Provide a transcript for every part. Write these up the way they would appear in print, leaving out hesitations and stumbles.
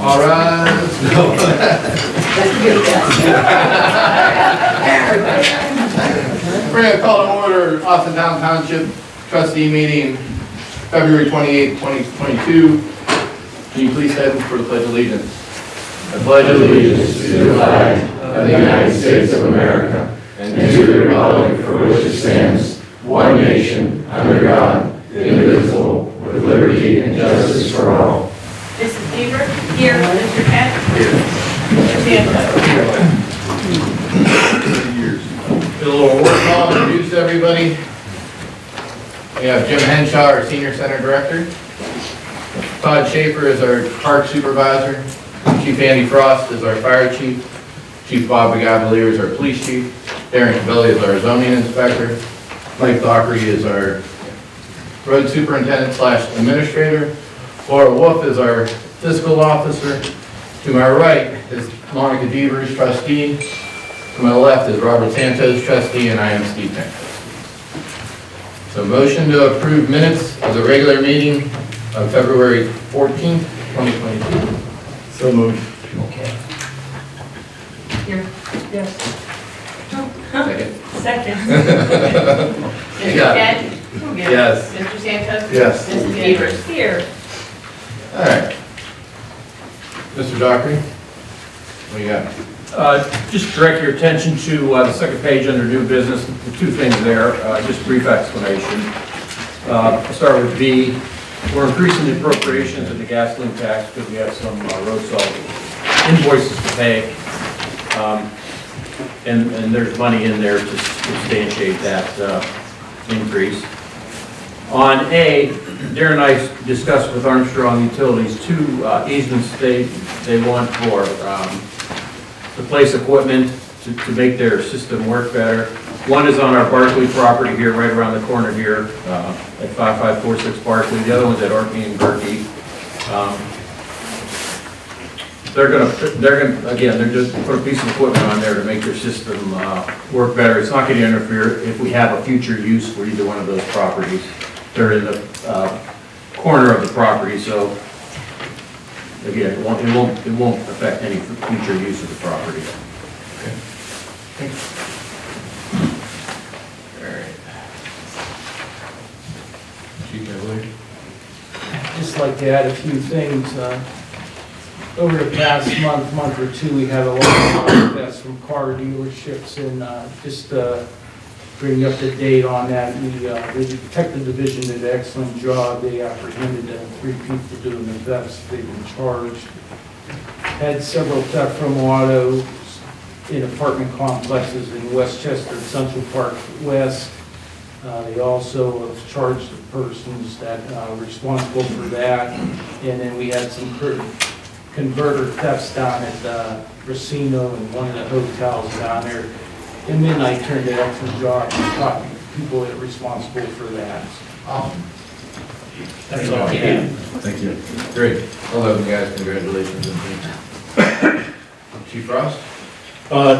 All right, let's go. We're going to call to order Austintown Township Trustee meeting, February 28, 2022. Can you please stand for the Pledge of Allegiance? I pledge allegiance to the flag of the United States of America and to the republic for which it stands, one nation, under God, indivisible, with liberty and justice for all. Mrs. Beaver? Here. Mr. Kent? Here. Mr. Santos? Do a little work call, introduce everybody. We have Jim Henshaw, our Senior Center Director. Todd Schaefer is our Park Supervisor. Chief Andy Frost is our Fire Chief. Chief Bob Gavalier is our Police Chief. Darren Cabelli is our Zoning Inspector. Mike Dockery is our Road Superintendent / Administrator. Laura Wolf is our Fiscal Officer. To my right is Monica Devers, Trustee. To my left is Robert Santos, Trustee, and I am Steve Santos. So motion to approve minutes of the regular meeting of February 14th, 2022. So moved. Okay. Here. Yes. Second. Second. Mr. Yeah. Kent? Yes. Mr. Santos? Yes. Mrs. Beavers? Here. All right. Mr. Dockery, what do you got? Just direct your attention to the second page under new business, the two things there, just a brief explanation. I'll start with B. We're increasing the appropriations of the gasoline tax because we have some road salt invoices to pay. And there's money in there to substantiate that increase. On A, Darren and I discussed with Armstrong Utilities two easements they want for to place equipment to make their system work better. One is on our Barkley property here, right around the corner here, at 5546 Barkley. The other one's at Orkney and Gerke. They're just put a piece of equipment on there to make their system work better. It's not going to interfere if we have a future use for either one of those properties. They're in the corner of the property, so again, it won't affect any future use of the property. Okay. Thanks. All right. Chief Cavalier. I'd just like to add a few things. Over the past month or two, we had a lot of requests from car dealerships, and just bring you up to date on that. The detective division did an excellent job. They apprehended 3 people doing the thefts. They've been charged. Had several theft from autos in apartment complexes in Westchester, Central Park West. They also have charged the persons that were responsible for that. And then we had some converter thefts down at Racino and one of the hotels down there. And Midnight turned an excellent job and caught people that are responsible for that. Awesome. That's all I have. Thank you. Great. Well done, guys. Congratulations. Chief Frost?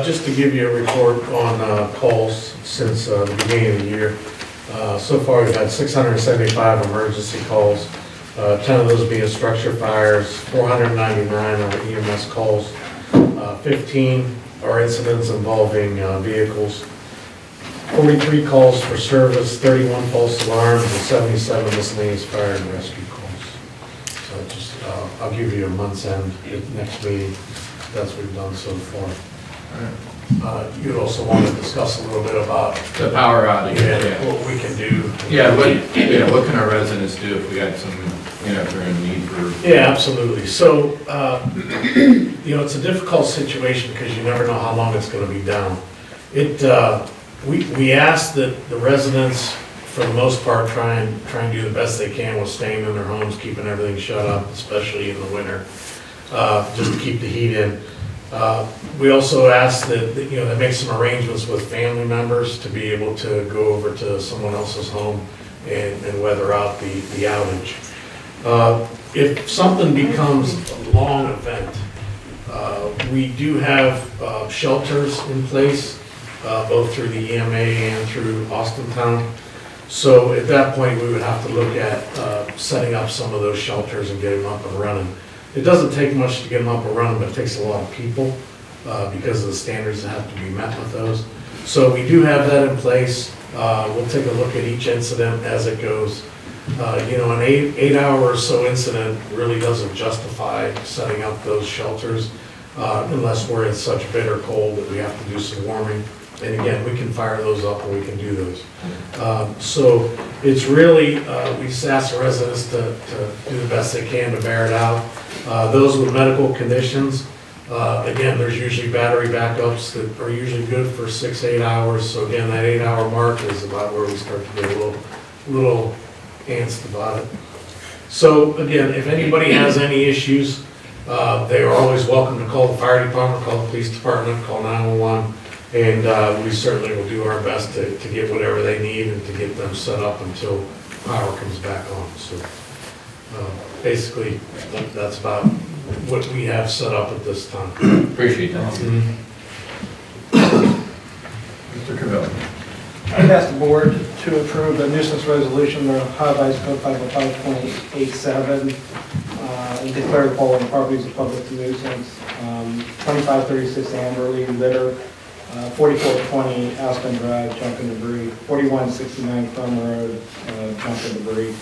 Just to give you a report on calls since the beginning of the year. So far, we've had 675 emergency calls, 10 of those being structure fires, 499 are EMS calls, 15 are incidents involving vehicles, 43 calls for service, 31 false alarms, and 77 miscellaneous fire and rescue calls. So just, I'll give you a month's end at next meeting. That's what we've done so far. You'd also want to discuss a little bit about The power outage. what we can do. What can our residents do if we got some, if they're in need for? Yeah, absolutely. So, it's a difficult situation because you never know how long it's going to be down. We ask that the residents, for the most part, try and do the best they can with staying in their homes, keeping everything shut up, especially in the winter, just to keep the heat in. We also ask that they make some arrangements with family members to be able to go over to someone else's home and weather out the outage. If something becomes a long event, we do have shelters in place, both through the EMA and through Austintown. So at that point, we would have to look at setting up some of those shelters and getting them up and running. It doesn't take much to get them up and running, but it takes a lot of people because of the standards that have to be met with those. So we do have that in place. We'll take a look at each incident as it goes. You know, an 8 hour or so incident really doesn't justify setting up those shelters unless we're in such bitter cold that we have to do some warming. And again, we can fire those up and we can do those. So it's really, we just ask the residents to do the best they can to bear it out. Those with medical conditions, again, there's usually battery backups that are usually good for 6 to 8 hours. So again, that 8 hour mark is about where we start to get a little antsy about it. So again, if anybody has any issues, they are always welcome to call the fire department, call the police department, call 911. And we certainly will do our best to get whatever they need and to get them set up until power comes back on. So basically, that's about what we have set up at this time. Appreciate that. Mr. Cavillo. I'd ask the board to approve a nuisance resolution under Ohio Revised Code 505.87 and declare the following properties a public nuisance. 2536 Amberley Litter, 4420 Aspen Drive, junk and debris, 4169 Crum Road, junk and debris.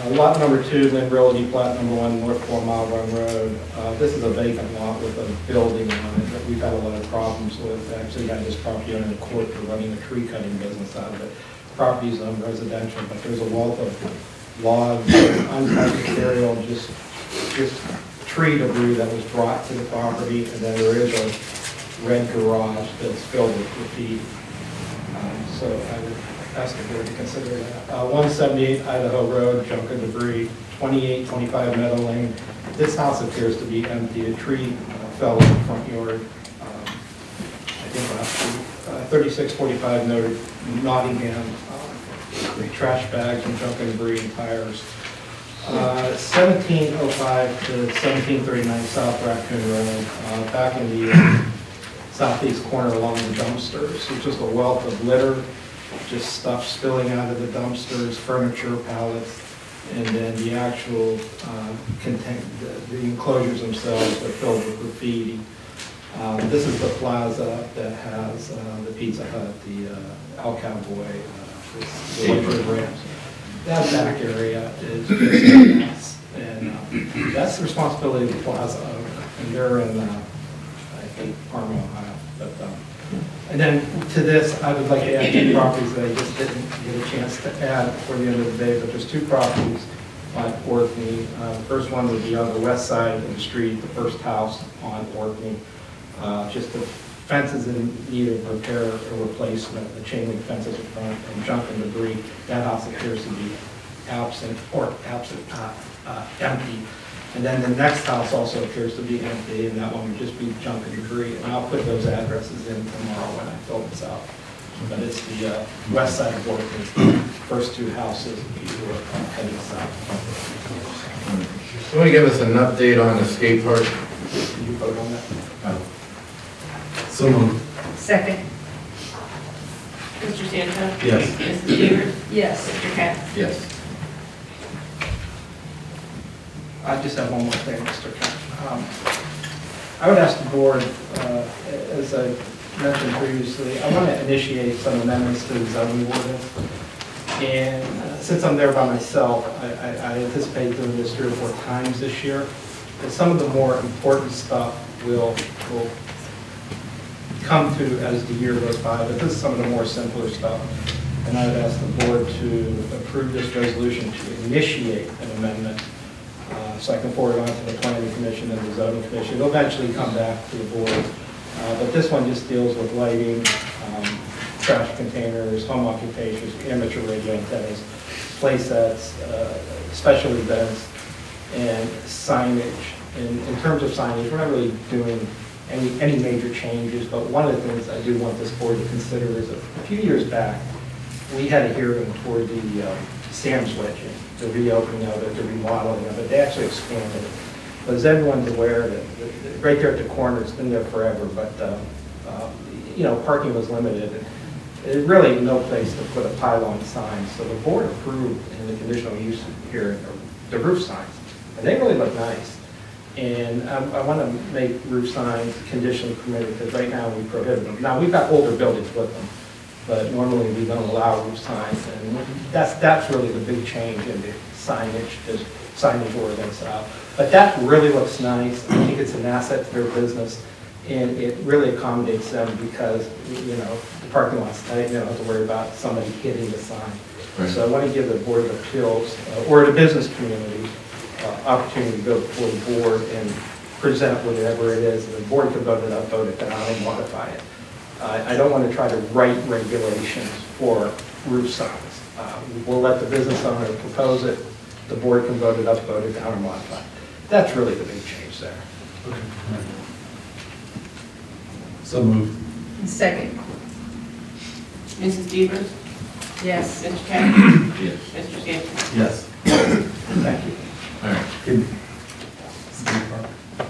Lot number 2, Lynn Realty, plat number 1, North 4 Mile Run Road. This is a vacant lot with a building on it that we've had a lot of problems with. Actually got this property owner in court for running a tree cutting business out of it. Property's residential, but there's a wealth of logs, untitled material, just tree debris that was brought to the property, and then there is a red garage that's filled with graffiti. So I would ask the board to consider that. 178 Idaho Road, junk and debris, 2825 Meadow Lane. This house appears to be empty. A tree fell in the front yard. I think last week. 3645 Nottingham, trash bags and junk and debris and tires. 1705 to 1739 South Raccoon Road, back in the southeast corner along the dumpsters. It's just a wealth of litter, just stuff spilling out of the dumpsters, furniture, pallets, and then the actual the enclosures themselves are filled with graffiti. This is the plaza that has the Pizza Hut, the El Cowboy, the White Rams. That back area is just a mess, and that's the responsibility of the plaza owner, and they're in, I think, Parma, Ohio. But, and then to this, I would like to add 2 properties that I just didn't get a chance to add before the end of the day, but there's 2 properties on Orkney. The first one would be on the west side of the street, the first house on Orkney. Just the fences in need of repair or replacement, the chain link fences in front, and junk and debris. That house appears to be empty. And then the next house also appears to be empty, and that one would just be junk and debris. And I'll put those addresses in tomorrow when I fill this out. But it's the west side of Orkney, first 2 houses, people are heading south. So want to give us an update on the skate park? Did you vote on that? So moved. Second. Mr. Santo? Yes. Mrs. Beaver? Yes. Mr. Katz? Yes. I just have one more thing, Mr. Kent. I would ask the board, as I mentioned previously, I want to initiate some amendments to the zoning ordinance. And since I'm there by myself, I anticipate doing this 3 or 4 times this year. And some of the more important stuff will come to as the year goes by, but this is some of the more simpler stuff. And I would ask the board to approve this resolution to initiate an amendment so I can forward on to the Planning Commission and the Zoning Commission. It'll eventually come back to the board. But this one just deals with lighting, trash containers, home occupations, amateur radio antennas, play sets, special events, and signage. In terms of signage, we're not really doing any major changes, but one of the things I do want this board to consider is a few years back, we had a hearing for the Sam's Wedging, the reopening of it, the remodeling of it. They actually expanded it. But as everyone's aware, that right there at the corner, it's been there forever, but parking was limited. And there's really no place to put a pylon sign. So the board approved in the conditional use here the roof signs, and they really look nice. And I want to make roof signs conditionally permitted, because right now we prohibit them. Now, we've got older buildings with them, but normally we don't allow roof signs, and that's really the big change in the signage ordinance. But that really looks nice. I think it's an asset to their business, and it really accommodates them because, you know, the parking lot's tight, you don't have to worry about somebody hitting the sign. Right. So I want to give the Board of Appeals, or the business community, opportunity to go before the board and present whatever it is, and the board can vote it up, vote it down, and modify it. I don't want to try to write regulations for roof signs. We'll let the business owner propose it, the board can vote it up, vote it down, or modify it. That's really the big change there. So moved. Second. Mrs. Devers? Yes. Mr. Cat? Yes. Mr. Sampson? Yes. Thank you. All right.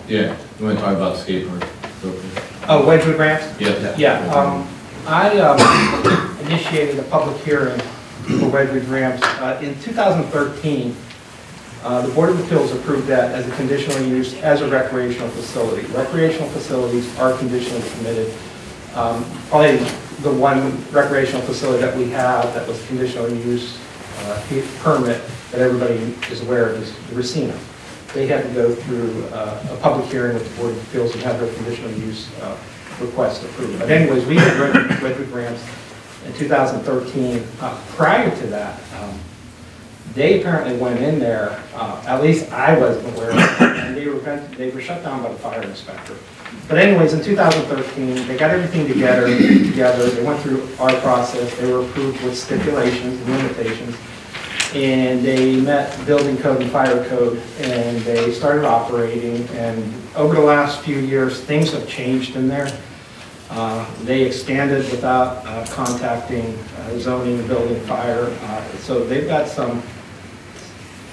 Yeah, you want to talk about skate park? Go for it. Oh, Wedgewood ramps? Yeah. Yeah, I initiated a public hearing for Wedgewood ramps. In 2013, the Board of Appeals approved that as a conditional use as a recreational facility. Recreational facilities are conditionally permitted. Probably the one recreational facility that we have that was conditional use permit that everybody is aware of is the Racina. They had to go through a public hearing with the Board of Appeals and have their conditional use request approved. But anyways, we had Wedgewood ramps in 2013. Prior to that, they apparently went in there, at least I wasn't aware of it, and they were shut down by the fire inspector. But anyways, in 2013, they got everything together, they went through our process, they were approved with stipulations and limitations, and they met building code and fire code, and they started operating, and over the last few years, things have changed in there. They expanded without contacting zoning, building, fire, so they've got some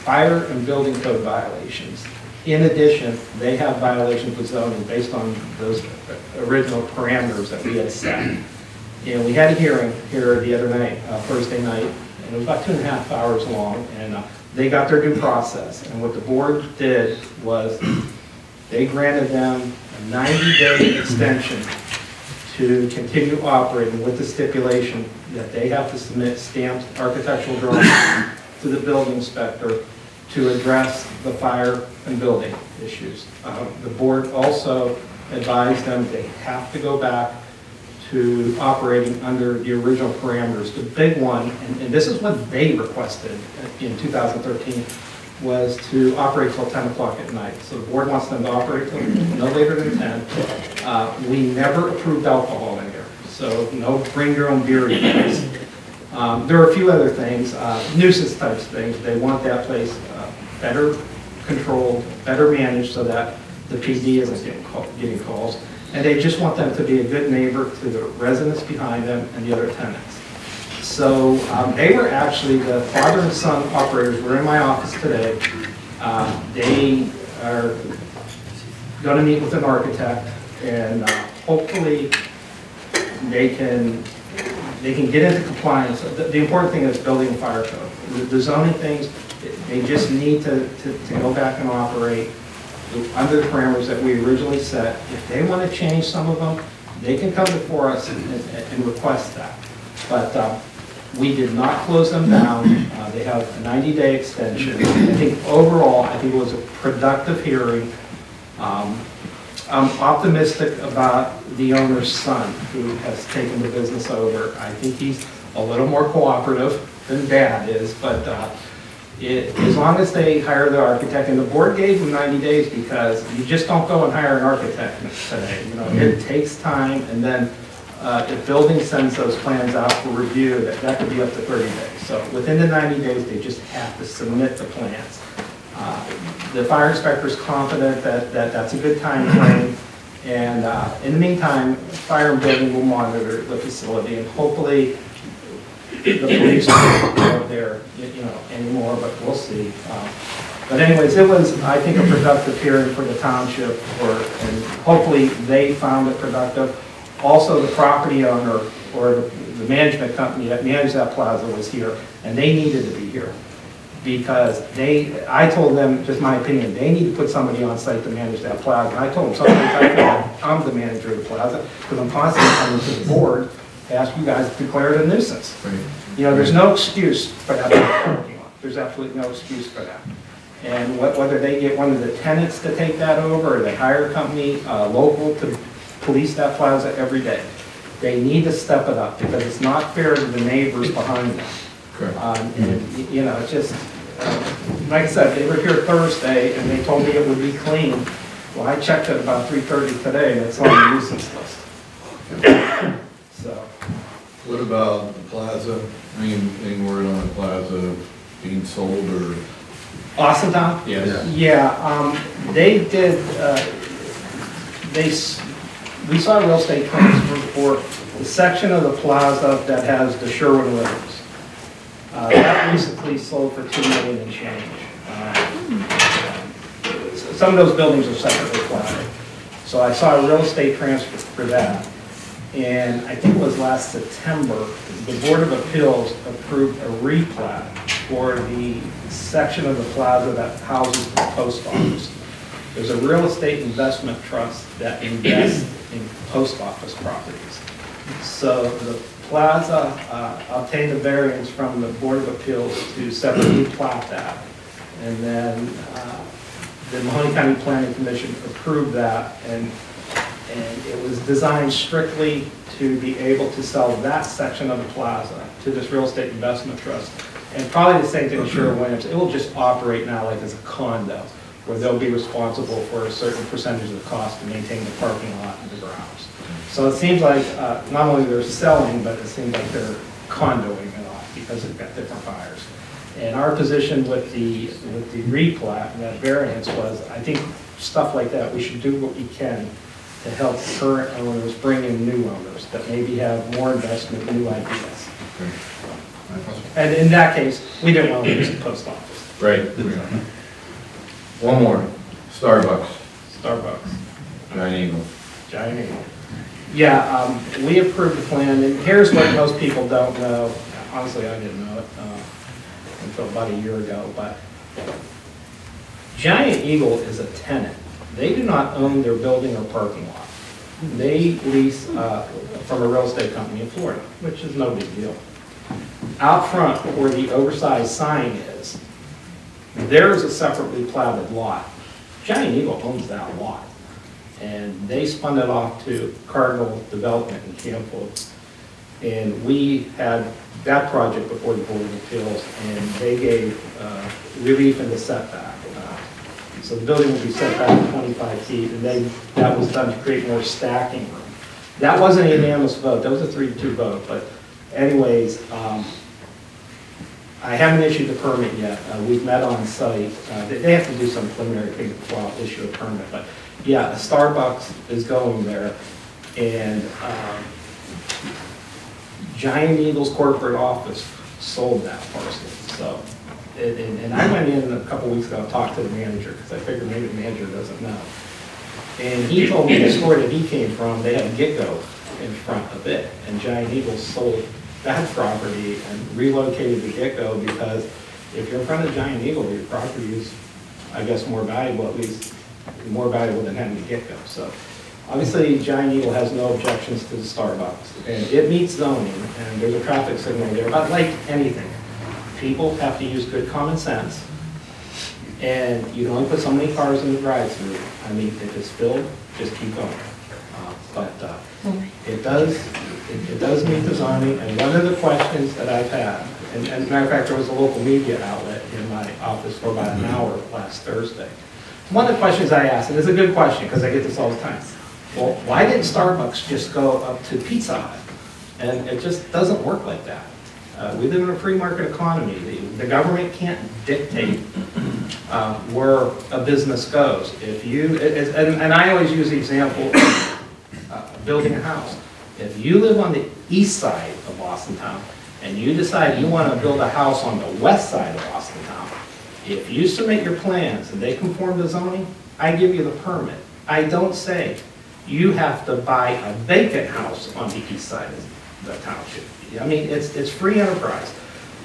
fire and building code violations. In addition, they have violations with zoning based on those original parameters that we had set. And we had a hearing here the other night, Thursday night, and it was about 2.5 hours long, and they got their due process. And what the board did was they granted them a 90-day extension to continue operating with the stipulation that they have to submit stamped architectural drawings to the building inspector to address the fire and building issues. The board also advised them they have to go back to operating under the original parameters. The big one, and this is what they requested in 2013, was to operate till 10 o'clock at night. So the board wants them to operate till no later than 10. We never approved alcohol in here, so no bring your own beer events. There are a few other things, nuisance types of things. They want that place better controlled, better managed so that the PD isn't getting calls. And they just want them to be a good neighbor to the residents behind them and the other tenants. So they were actually, the father and son operators were in my office today. They are going to meet with an architect, and hopefully they can get into compliance. The important thing is building and fire code. The zoning things, they just need to go back and operate under the parameters that we originally set. If they want to change some of them, they can come before us and request that. But we did not close them down. They have a 90-day extension. I think overall, I think it was a productive hearing. I'm optimistic about the owner's son who has taken the business over. I think he's a little more cooperative than Dad is, but as long as they hire the architect, and the board gave them 90 days because you just don't go and hire an architect today. You know, it takes time, and then if building sends those plans out for review, that could be up to 30 days. So within the 90 days, they just have to submit the plans. The fire inspector is confident that that's a good time frame, and in the meantime, fire and building will monitor the facility, and hopefully the police won't go there, you know, anymore, but we'll see. But anyways, it was, I think, a productive hearing for the township, and hopefully they found it productive. Also, the property owner or the management company that managed that plaza was here, and they needed to be here. because I told them, just my opinion, they need to put somebody on site to manage that plaza. And I told them, sometimes I feel like I'm the manager of the plaza, because I'm constantly coming to the board to ask you guys to declare it a nuisance. Right. You know, there's no excuse for that parking lot. There's absolutely no excuse for that. And whether they get one of the tenants to take that over, or they hire a company local to police that plaza every day, they need to step it up, because it's not fair to the neighbors behind them. Correct. And, you know, it's just, like I said, they were here Thursday, and they told me it would be clean. Well, I checked it about 3:30 today, and it's on the nuisance list. So, What about the plaza? Any word on the plaza being sold or? Austintown? Yes. Yeah, they did, we saw a real estate transfer for the section of the plaza that has the Sherwood Livings. That recently sold for $2 million and change. Some of those buildings are separately platted. So I saw a real estate transfer for that. And I think it was last September, the Board of Appeals approved a replat for the section of the plaza that houses the post office. There's a real estate investment trust that invests in post office properties. So the plaza obtained a variance from the Board of Appeals to separately plat that. And then the Mahoney County Planning Commission approved that, and it was designed strictly to be able to sell that section of the plaza to this real estate investment trust. And probably the same thing with Sherwin-Williams. It will just operate now like as a condo, where they'll be responsible for a certain percentage of the cost to maintain the parking lot and the grounds. So it seems like not only they're selling, but it seems like they're condoing it off, because they've got different buyers. And our position with the replat and that variance was, I think stuff like that, we should do what we can to help current owners bring in new owners that maybe have more investment, new ideas. And in that case, we didn't want to use the post office. Right. One more. Starbucks. Giant Eagle. Giant Eagle. Yeah, we approved the plan, and here's what most people don't know. Honestly, I didn't know it until about a year ago, but Giant Eagle is a tenant. They do not own their building or parking lot. They lease from a real estate company in Florida, which is no big deal. Out front, where the oversized sign is, there's a separately platted lot. Giant Eagle owns that lot, and they spun it off to Cardinal Development in Campbell. And we had that project before the Board of Appeals, and they gave relief in the setback. So the building will be set back 25 feet, and that was done to create more stacking room. That wasn't a unanimous vote, that was a 3-2 vote, but anyways, I haven't issued the permit yet. We've met on site. They have to do some preliminary thing before I'll issue a permit, but yeah, Starbucks is going there, and Giant Eagle's corporate office sold that parcel. So, and I went in a couple weeks ago and talked to the manager, because I figured maybe the manager doesn't know. And he told me the store that he came from, they had Get-Go in front of it, and Giant Eagle sold that property and relocated the Get-Go, because if you're in front of Giant Eagle, your property is, I guess, more valuable, at least more valuable than having the Get-Go. So obviously, Giant Eagle has no objections to the Starbucks, and it meets zoning, and there's a traffic signal there. But like anything, people have to use good common sense, and you can only put so many cars in the drive-through. I mean, if it's filled, just keep going. But it does meet the zoning, and one of the questions that I've had, and as a matter of fact, there was a local media outlet in my office for about an hour last Thursday. One of the questions I asked, and it's a good question because I get this all the time, well, why didn't Starbucks just go up to Pizza Hut? And it just doesn't work like that. We live in a free market economy. The government can't dictate where a business goes. If you, and I always use the example of building a house. If you live on the east side of Austintown and you decide you want to build a house on the west side of Austintown, if you submit your plans and they conform to zoning, I give you the permit. I don't say you have to buy a vacant house on the east side of the township. I mean, it's free enterprise.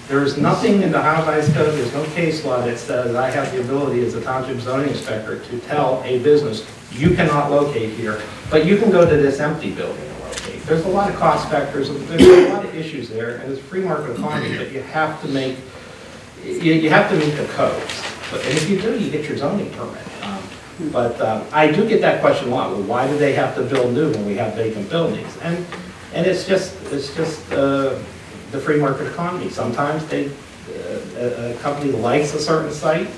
There is nothing in the Ohio Revised Code, there's no case law that says I have the ability as a township zoning inspector to tell a business, you cannot locate here, but you can go to this empty building and locate. There's a lot of cost factors, there's a lot of issues there, and it's a free market economy, but you have to make, you have to meet the codes. But and if you do, you get your zoning permit. But I do get that question a lot, well, why do they have to build new when we have vacant buildings? And it's just the free market economy. Sometimes a company likes a certain site,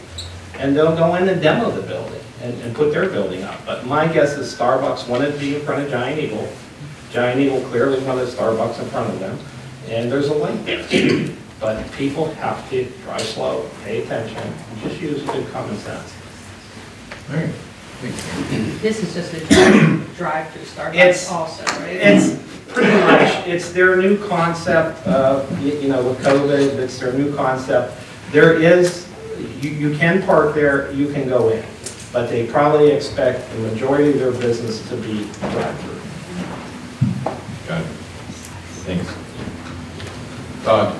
and they'll go in and demo the building and put their building up. But my guess is Starbucks wanted to be in front of Giant Eagle. Giant Eagle clearly wanted Starbucks in front of them, and there's a link there. But people have to drive slow, pay attention, and just use good common sense. All right. This is just a drive-through It's- Starbucks also, right? It's pretty much, it's their new concept, with COVID, it's their new concept. There is, you can park there, you can go in, but they probably expect the majority of their business to be drive-through. Got it. Thanks. Todd?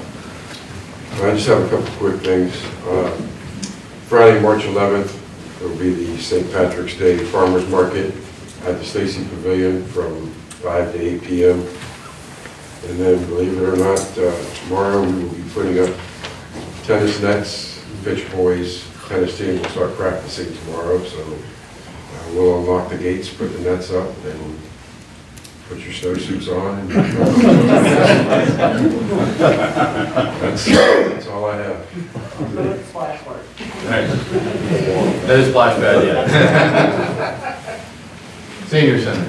I just have a couple quick things. Friday, March 11th, will be the St. Patrick's Day Farmers Market at the Stacy Pavilion from 5 to 8 p.m. And then, believe it or not, tomorrow we will be putting up tennis nets, pitch boys, tennis team will start practicing tomorrow, so we'll unlock the gates, put the nets up, and put your snowsuits on. And that's all I have. That is splash pad, yeah. Senior Center.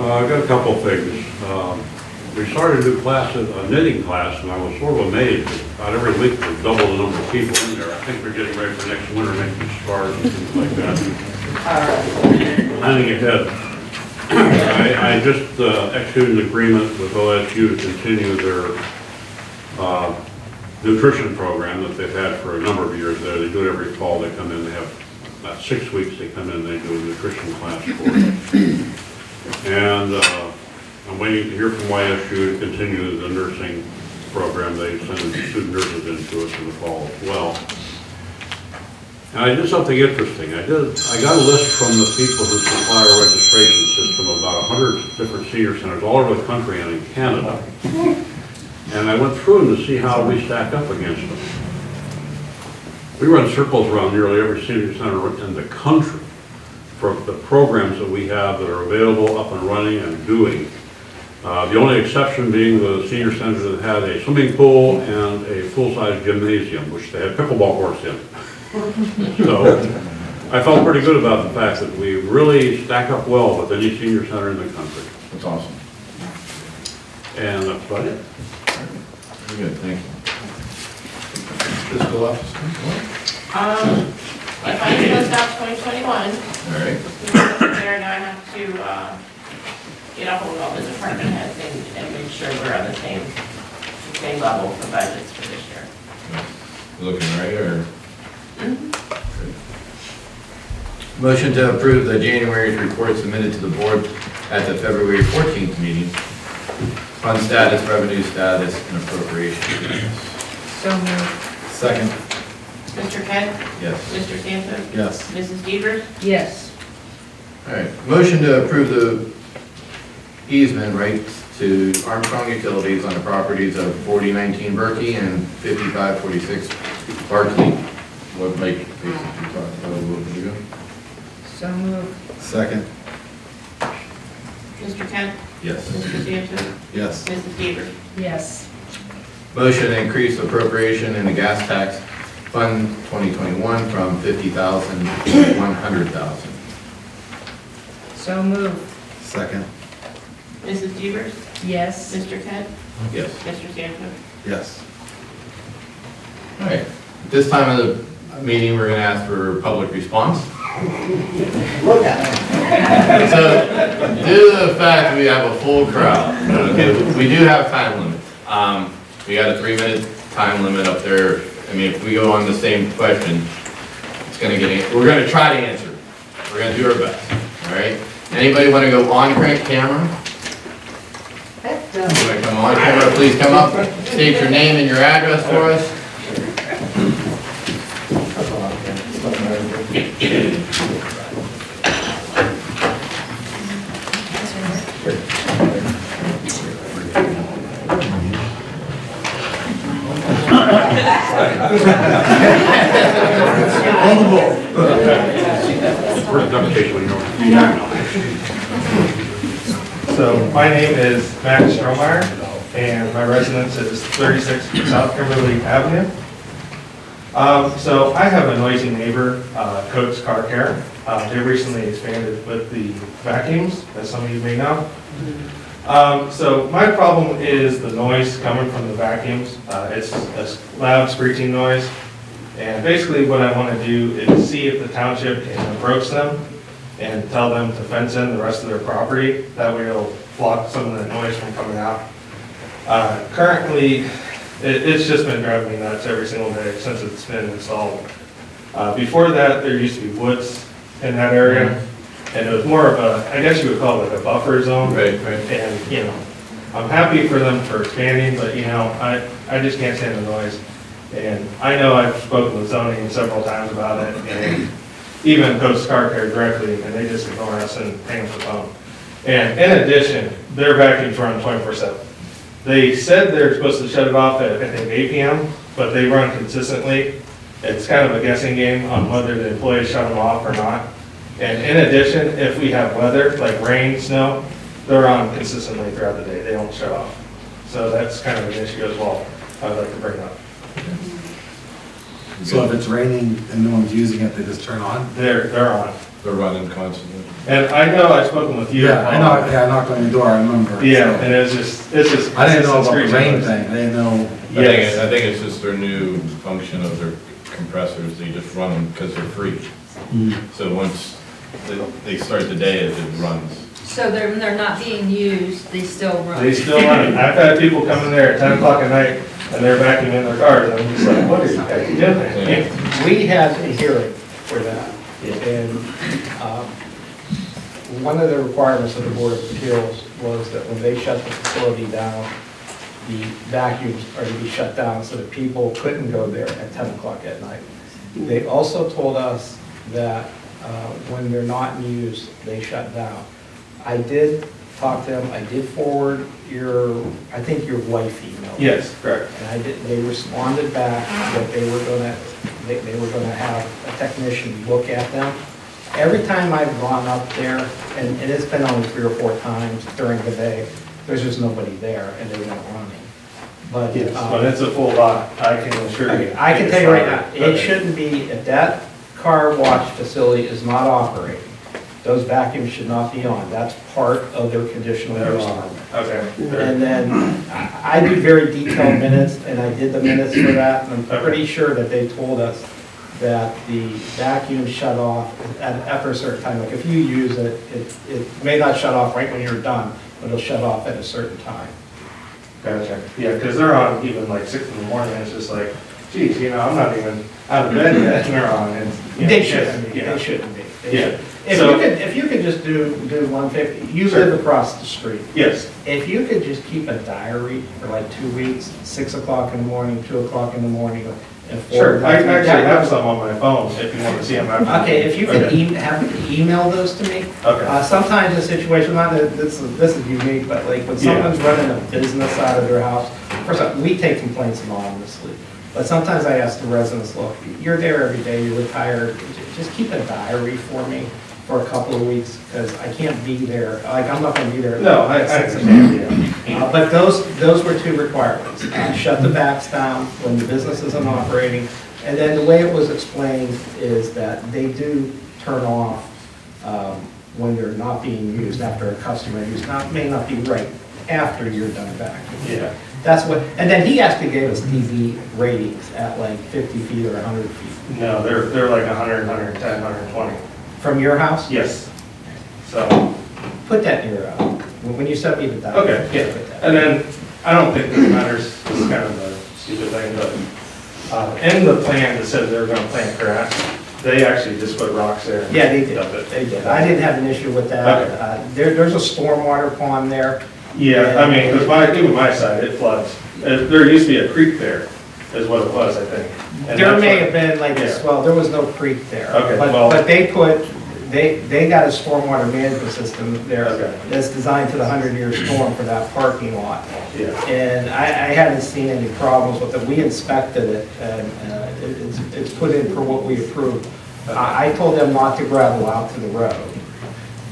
I've got a couple of things. We started a new class, a knitting class, and I was sort of amazed. About every week, we double the number of people in there. I think we're getting ready for next winter, making scarves and things like that. Planning ahead. I just executed an agreement with OSU to continue their nutrition program that they've had for a number of years there. They do it every fall. They come in, they have about 6 weeks, they come in, they do a nutrition class for it. And I'm waiting to hear from YSU to continue the nursing program. They send student nurses into us in the fall as well. And I did something interesting. I got a list from the people who supply our registration system, about 100 different senior centers all over the country and in Canada. And I went through them to see how we stack up against them. We run circles around nearly every senior center in the country for the programs that we have that are available, up and running and doing. The only exception being the senior center that had a swimming pool and a full-size gymnasium, which they had pickleball courts in. So I felt pretty good about the fact that we really stack up well with any senior center in the country. That's awesome. And that's about it. Very good, thank you. Fiscal officer? My finding was out 2021. All right. There, now I have to get a hold of all the department heads and make sure we're on the same level for budgets for this year. You looking right, or? Motion to approve the January's report submitted to the board at the February 14th meeting. Fund status, revenue status, and appropriation. So moved. Second. Mr. Kent? Yes. Mr. Sampson? Yes. Mrs. Devers? Yes. All right, motion to approve the easement rights to Armstrong Utilities on the properties of 4019 Berkey and 5546 Barkley. What Mike basically talked about a little bit ago. So moved. Second. Mr. Kent? Yes. Mr. Sampson? Yes. Mrs. Devers? Yes. Motion to increase appropriation in the gas tax fund 2021 from 50,000 to 100,000. So moved. Second. Mrs. Devers? Yes. Mr. Kent? Yes. Mr. Sampson? Yes. All right, at this time of the meeting, we're going to ask for public response. So, due to the fact that we have a full crowd, okay, we do have time limits. We got a 3-minute time limit up there. I mean, if we go on the same question, it's going to get, we're going to try to answer. We're going to do our best, all right? Anybody want to go on camera? Come on, camera, please come up, state your name and your address for us. Where's the duct tape when So my name is Matt Strohmeyer, and my residence is 36 South Kimberly Avenue. So I have a noisy neighbor, Coates Car Care. They recently expanded with the vacuums, as some of you may know. So my problem is the noise coming from the vacuums. It's a loud screeching noise. And basically what I want to do is see if the township can approach them and tell them to fence in the rest of their property. That way it'll block some of the noise from coming out. Currently, it's just been driving me nuts every single day since it's been installed. Before that, there used to be woods in that area, and it was more of a, I guess you would call it a buffer zone. Right. And, you know, I'm happy for them for expanding, but, you know, I just can't stand the noise. And I know I've spoken with zoning several times about it, and even Coast Car Care directly, and they just ignore us and hang up the phone. And in addition, their vacuums run 24/7. They said they're supposed to shut it off at, I think, 8 p.m., but they run consistently. It's kind of a guessing game on whether the employees shut them off or not. And in addition, if we have weather, like rain, snow, they're on consistently throughout the day. They don't shut off. So that's kind of an issue as well I'd like to bring up. So if it's raining and no one's using it, they just turn on? They're on. They're running constantly. And I know I've spoken with you. Yeah, I know, yeah, I knocked on your door, I remember. Yeah, so. and it's just. I didn't know about the consistent rain screeching. thing, I didn't know. Yes. I think it's just their new function of their compressors. They just run them because they're free. So once they start the day, it runs. So when they're not being used, they still run? They still run. I've had people come in there at 10 o'clock at night and they're vacuuming their cars, and I'm just like, what are you guys doing? Yeah. We had a hearing for that, and one of the requirements of the Board of Appeals was that when they shut the facility down, the vacuums are to be shut down so that people couldn't go there at 10 o'clock at night. They also told us that when they're not in use, they shut down. I did talk to them, I did forward I think your wife emailed. Yes, correct. And they responded back that they were gonna have a technician look at them. Every time I've gone up there, and it's been only 3 or 4 times during the day, there's just nobody there and they're not running. But, Yes, but it's a full lot, I can assure you. I can tell you right now, it Okay. shouldn't be, if that car wash facility is not operating, those vacuums should not be on. That's part of their conditional They're use on. permit. Okay. And then I do very detailed minutes, and I did the minutes for that, and I'm pretty sure that they told us that the vacuum shut off after a certain time. Like if you use it, it may not shut off right when you're done, but it'll shut off at a certain time. Gotcha. Yeah, because they're on even like 6 in the morning, it's just like, geez, you know, I'm not even out of bed yet, and they're on. And, you know, They shouldn't be, yeah. they shouldn't be. They Yeah. should. If So- you could just do 150, you Sure. live across the street. Yes, If you could just keep a diary for like 2 weeks, 6 o'clock in the morning, 2 o'clock in the morning, and sure. I that actually have would- some on my phone if you want to see them. Okay, if you could Okay. have them email those to me. Okay. Sometimes a situation, not that this is unique, but like when Yeah. someone's running a business out of their house, first of all, we take complaints anonymously. But sometimes I ask the residents, look, you're there every day, you're retired, just keep a diary for me for a couple of weeks, because I can't be there, like, I'm not gonna be there. No, I at 6 understand, a.m. But those were 2 requirements. Shut the backs down when the business isn't operating. And then the way it was explained is that they do turn off when they're not being used after a customer use. Now, it may not be right after you're done vacuuming. Yeah. That's what, and then he actually gave us TV ratings at like 50 feet or 100 feet. No, they're like 100, 110, 120. From your house? Yes. So, Put that in your, when you sent me the diagram. okay, yeah. put that. And then, I don't think this matters, this is kind of a stupid thing, but in the plan that said they were gonna plant grass, they actually just put rocks there. and Yeah, they did. dumped it. They did. I didn't have an issue with that. Okay. There's a stormwater pond there. Yeah, I mean, because even my side, it floods. There used to be a creek there, is what it was, I think. And There that's may what- have been like Yeah. a swell, there was no creek there. Okay, But well- they got a stormwater management system there Okay. that's designed to the 100-year storm for that parking lot. Yeah. And I haven't seen any problems with it. We inspected it, and it's put in for what we approved. I told them not to gravel out to the road,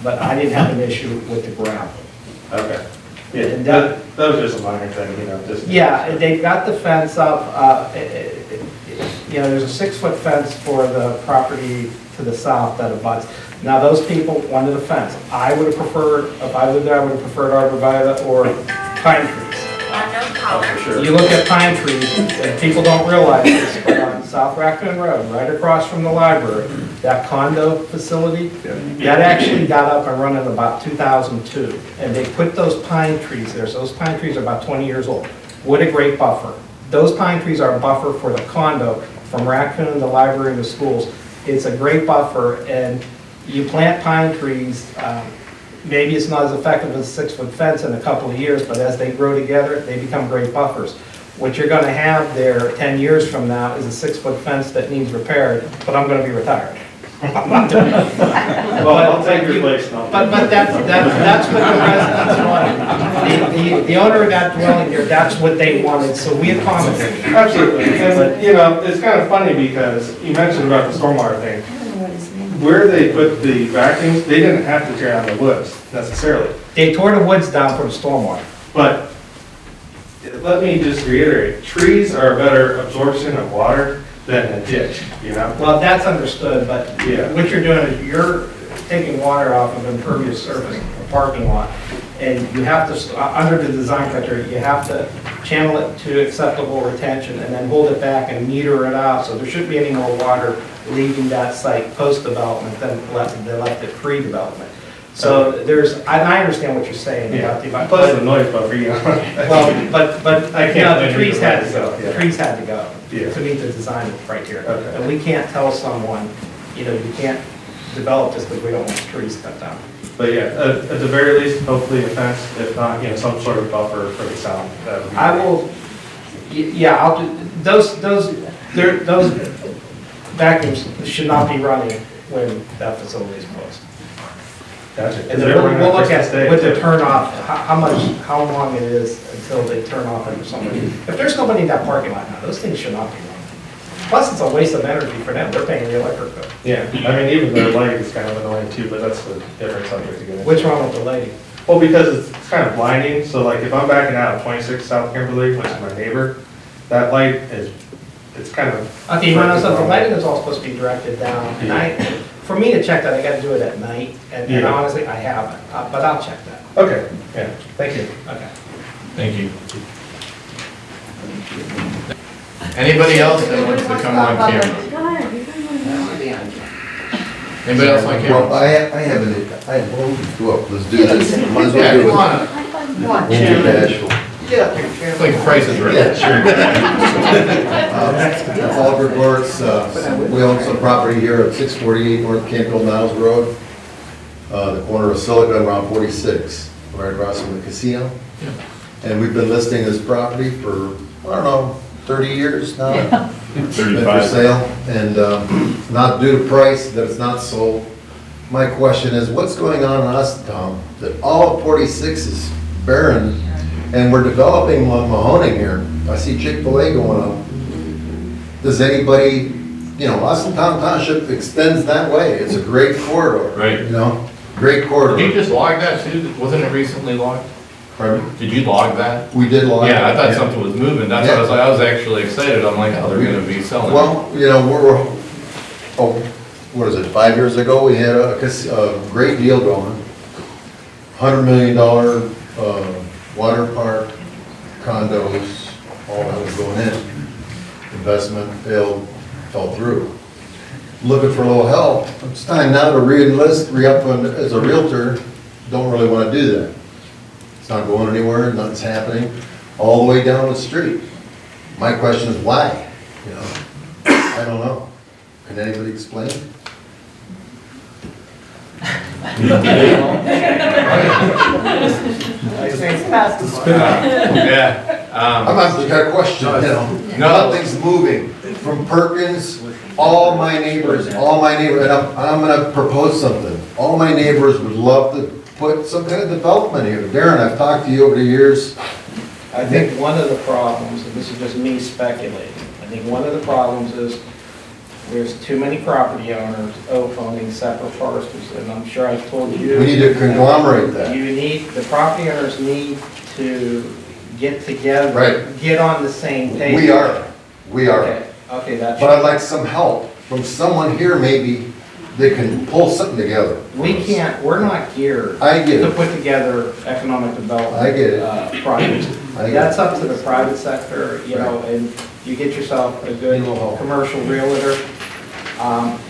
but I didn't have an issue with the gravel. Okay. Yeah, And that was just a minor thing, just. Yeah, they've got the fence up, there's a 6-foot fence for the property to the south that abuts. Now, those people wanted a fence. I would have preferred, if I lived there, I would have preferred arborvitae or pine trees. Oh, for sure. You look at pine trees, and people don't realize this, but on South Raccoon Road, right across from the library, that condo facility, that actually got up and running about 2002. And they put those pine trees there, so those pine trees are about 20 years old. What a great buffer. Those pine trees are a buffer for the condo, from Raccoon, the library, and the schools. It's a great buffer, and you plant pine trees, maybe it's not as effective as a 6-foot fence in a couple of years, but as they grow together, they become great buffers. What you're gonna have there 10 years from now is a 6-foot fence that needs repaired, but I'm gonna be retired. Well, I'll take your place now. But that's what the residents wanted. The owner of that dwelling there, that's what they wanted, so we accommodated. Absolutely, and, it's kind of funny because you mentioned about the stormwater thing. Where they put the vacuums, they didn't have to tear down the woods necessarily. They tore the woods down for the stormwater. But let me just reiterate, trees are a better absorption of water than a ditch, Well, that's understood, but Yeah. what you're doing is you're taking water off of impervious surface, a parking lot, and you have to, under the design criteria, you have to channel it to acceptable retention and then hold it back and meter it out, so there shouldn't be any more water leaving that site post-development than they left it pre-development. So I understand what you're saying about the. Plus the noise buffer, Well, but, I can't the blame trees you had to for go, that, the yeah. trees had to go Yeah. to meet the design criteria. Okay. And we can't tell someone, you can't develop just because we don't want the trees cut down. But yeah, at the very least, hopefully a fence, if not, some sort of buffer for the sound. That would be I great. will, I'll do, those vacuums should not be running when that facility is closed. Gotcha. And then we'll look at with the turn off, how long it is until they turn off under somebody. If there's nobody in that parking lot now, those things should not be running. Plus, it's a waste of energy for them, they're paying the electric bill. Yeah, I mean, even the light is kind of annoying too, but that's a different subject to get into. What's wrong with the lady? Well, because it's kind of blinding, so like if I'm backing out of 26 South Kimberly, which is my neighbor, that light it's kind of. Okay, you know something, the lighting is all supposed to be directed down, and for me to check that, I gotta do it at night, and Yeah. honestly, I haven't, but I'll check that. Okay, yeah, thank you. Okay. Thank you. Anybody else that wants to come on camera? Anybody else on Well, camera? I have go up, let's do this. Might as well Yeah, do come it. on up. Won't be bashful. It's like the price is right. Yeah, sure. Oliver Gortz, we own some property here at 648 North Campbell Niles Road, the corner of Silicon, around 46, right across from the casino. And we've been listing this property for, 30 years now. It's been for sale, and not due to price, that it's not sold. My question is, what's going on in Austintown, that all of 46 is barren, and we're developing Mahoning here? I see Chick-fil-A going up. Does anybody, Austintown Township extends that way, it's a great corridor. Right. Great corridor. Did you just log that too? Wasn't it recently logged? Pardon? Did you log that? We did log. Yeah, I thought something was moving. That's why I was actually excited. I'm like, oh, they're gonna be selling. Well, what is it, 5 years ago, we had a great deal going. $100 million water park, condos, all that was going in. Investment fell through. Looking for a little help. It's time now to re-up as a realtor. Don't really want to do that. It's not going anywhere, nothing's happening, all the way down the street. My question is why? I don't know. Can anybody explain? It's past the Yeah. I've just got a question, you know? Nothing's moving. From Perkins, all my neighbors, and I'm gonna propose something. All my neighbors would love to put some kind of development here. Darren, I've talked to you over the years. I think one of the problems, and this is just me speculating, I think one of the problems is there's too many property owners owning separate parcels, and I'm sure I've told you. We need to conglomerate that. The property owners need to get together. Right. Get on the same page. We are. Okay, that's. But I'd like some help from someone here, maybe they can pull something together. We're not geared I get to it. put together economic development. I get it. Projects. I get That's it. up to the private sector, you know, and you get yourself a good commercial realtor.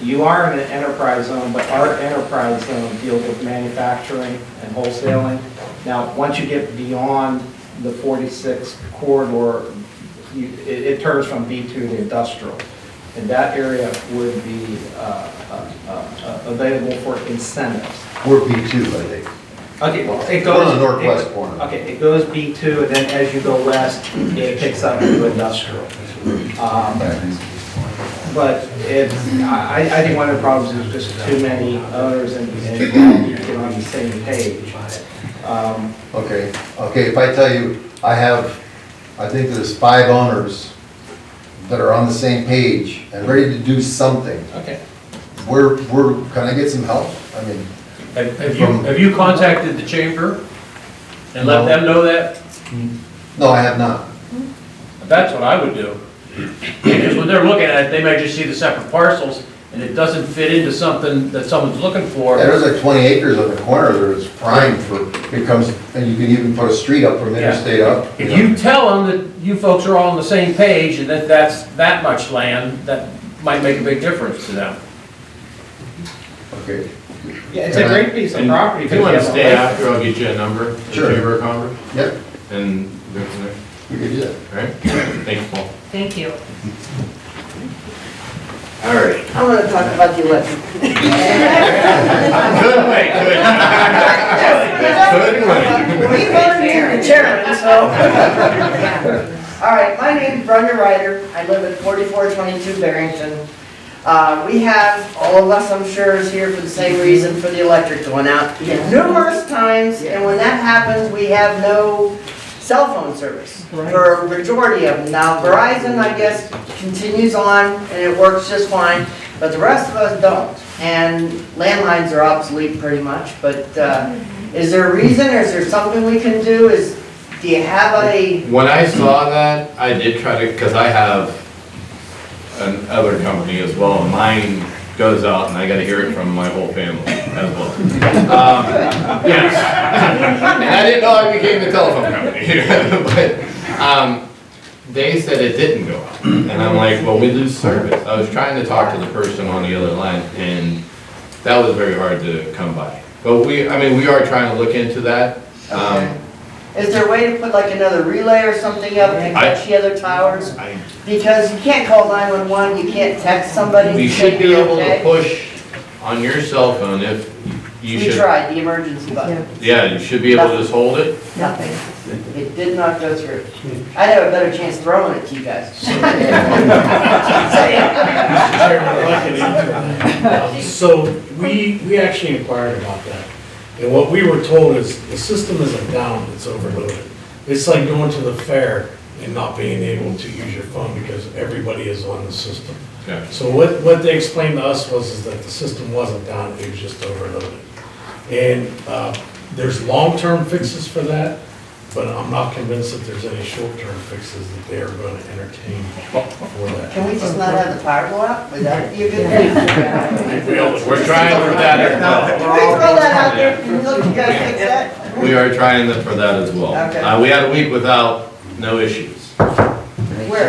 You are in an enterprise zone, but our enterprise zone deals with manufacturing and wholesaling. Now, once you get beyond the 46 corridor, it turns from B2 to industrial. And that area would be available for incentives. We're B2, I think. Okay, well, it We're goes. on the northwest corner. Okay, it goes B2, and then as you go west, it picks up to industrial. But it's, I think one of the problems is just too many owners and get on the same page. Okay, if I tell you, I think there's 5 owners that are on the same page and ready to do something. Okay. Can I get some help? I mean, Have you contacted the chamber and let them know that? no, I have not. That's what I would do. Because when they're looking at it, they may just see the separate parcels, and it doesn't fit into something that someone's looking for. Yeah, there's like 20 acres on the corner that is prime for, and you can even put a street up from interstate up. If you tell them that you folks are all on the same page, and that that's that much land, that might make a big difference to them. Okay. Yeah, it's a great piece of property. If you want to stay after, I'll get you a number, the Sure. Chamber of Commerce, Yep, and go from there. we could do that. All right? Thanks, Paul. Thank you. All right. I'm gonna talk about the electric. Good way, good. Good way. We voted for the chairman, so. All right, my name's Brenda Ryder. I live at 4422 Barrington. We have, all of us, I'm sure, is here for the same reason, for the electric going out numerous times, and when that happens, we have no cell phone service for a majority of them. Now, Verizon, I guess, continues on, and it works just fine, but the rest of us don't. And landlines are obsolete pretty much, but is there a reason, or is there something we can do? Do you have a... When I saw that, I did try to, because I have another company as well, and mine goes out, and I gotta hear it from my whole family as well. Yes. And I didn't know I became the telephone company. But they said it didn't go out. And I'm like, well, we lose service. I was trying to talk to the person on the other line, and that was very hard to come by. But we are trying to look into that. Is there a way to put like another relay or something up to catch the other towers? I Because you can't call 911, you can't text somebody. We to should say be you're able to okay. push on your cell phone if you We should. tried, the emergency button. Yeah, you should be able to just hold it. Nothing. It did not go through. I'd have a better chance throwing it to you guys. So we actually inquired about that. And what we were told is the system isn't down, it's overloaded. It's like going to the fair and not being able to use your phone because everybody is on the system. Yeah. So what they explained to us was that the system wasn't down, it was just overloaded. And there's long-term fixes for that, but I'm not convinced that there's any short-term fixes that they are going to entertain for that. Can we just not have the power go out? Would that be a good thing? We're trying for that as Can we well. throw that out there? Can you look, you guys fix that? We are trying for that as well. Okay. We had a week without no issues. Where?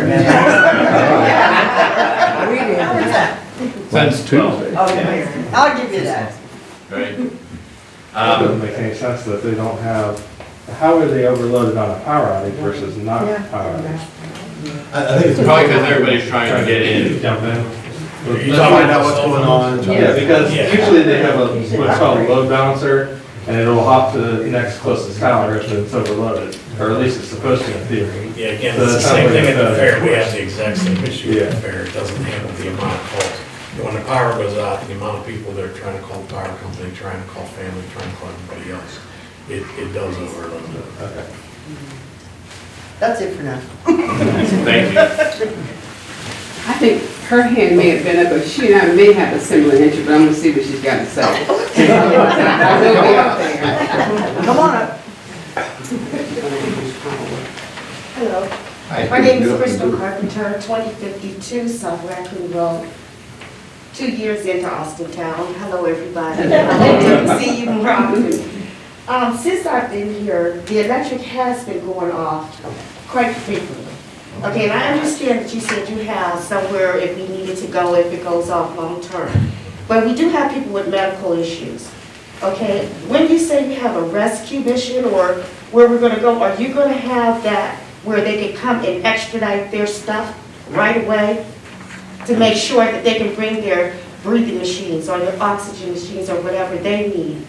Since 12, Okay, I'll give you that. right? Doesn't make any sense that they don't have, how are they overloaded on a power outage versus not power outage? I think it's Probably because everybody's trying to get in. Jump in. You Let's find out what's going on. Yeah, because usually they have what's called a load balancer, and it'll hop to the next closest tower if it's overloaded, or at least it's supposed to in theory. Yeah, again, So it's the that's same not thing like at the a fair, we failure. have the exact same issue at the Yeah. fair, it doesn't handle the amount of calls. When the power goes out, the amount of people that are trying to call the power company, trying to call family, trying to call everybody else, it does overload. Okay. That's it for now. Thank you. I think her hand may have been up, but she and I may have a similar interest, but I'm gonna see what she's got to say. I will be up there. Come on up. Hello, my name is Crystal Carpenter, 2052 South Raccoon Road. 2 years into Austintown. Hello, everybody. Good to see you, Robin. Since I've been here, the electric has been going off quite frequently. Okay, and I understand that you said you have somewhere if we needed to go, if it goes off long term. But we do have people with medical issues. Okay, when you say you have a rescue mission or where we're gonna go, are you gonna have that where they can come and expedite their stuff right away to make sure that they can bring their breathing machines or their oxygen machines or whatever they need?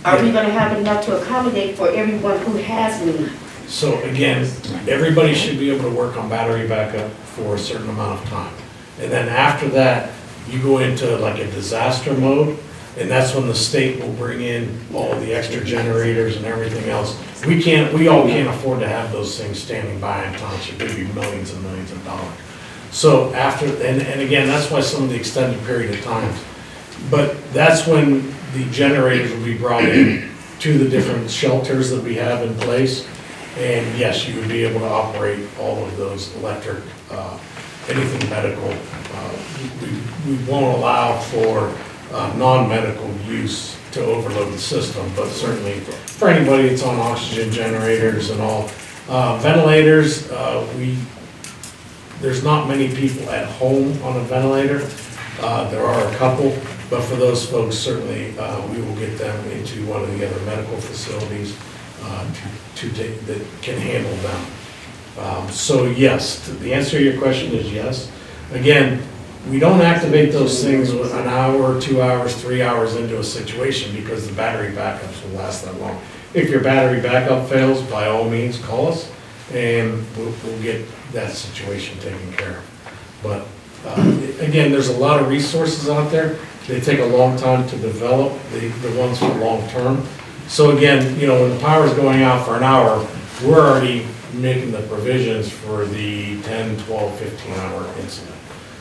Are we gonna have enough to accommodate for everyone who has need? So again, everybody should be able to work on battery backup for a certain amount of time. And then after that, you go into like a disaster mode, and that's when the state will bring in all the extra generators and everything else. We all can't afford to have those things standing by in township, it'd be millions and millions of dollars. So after, and again, that's why some of the extended period of times. But that's when the generators will be brought in to the different shelters that we have in place. And yes, you would be able to operate all of those electric, anything medical. We won't allow for non-medical use to overload the system, but certainly for anybody that's on oxygen generators and all. Ventilators, there's not many people at home on a ventilator. There are a couple, but for those folks, certainly, we will get them into one of the other medical facilities that can handle them. So yes, the answer to your question is yes. Again, we don't activate those things an hour, 2 hours, 3 hours into a situation because the battery backups will last that long. If your battery backup fails, by all means, call us and we'll get that situation taken care of. But again, there's a lot of resources out there. They take a long time to develop, the ones for long term. So again, you know, when the power's going out for an hour, we're already making the provisions for the 10, 12, 15-hour incident.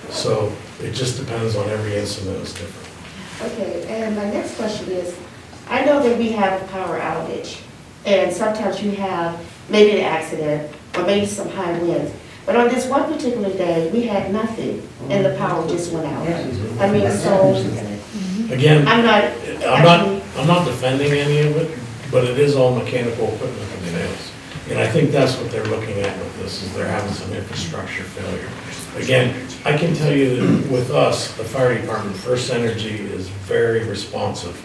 So it just depends on every incident is different. Okay, and my next question is, I know that we have a power outage, and sometimes you have maybe an accident or maybe some high winds. But on this one particular day, we had nothing, and the power just went out. I mean, so Again, I'm not defending any of it, but it is all mechanical equipment that fails. And I think that's what they're looking at with this, is they're having some infrastructure failure. Again, I can tell you that with us, the fire department, First Energy is very responsive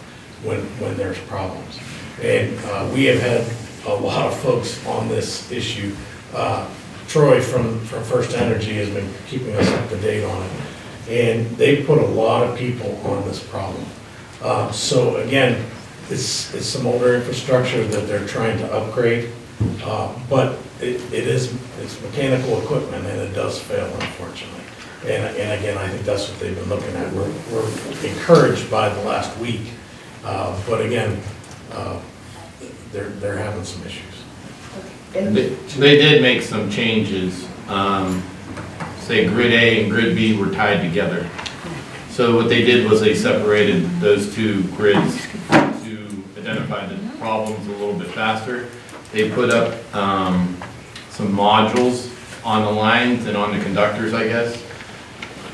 when there's problems. And we have had a lot of folks on this issue. Troy from First Energy has been keeping us up to date on it. And they put a lot of people on this problem. So again, it's some older infrastructure that they're trying to upgrade, but it's mechanical equipment and it does fail, unfortunately. And again, I think that's what they've been looking at. We're encouraged by the last week, but again, they're having some issues. They did make some changes. Say grid A and grid B were tied together. So what they did was they separated those two grids to identify the problems a little bit faster. They put up some modules on the lines and on the conductors, I guess.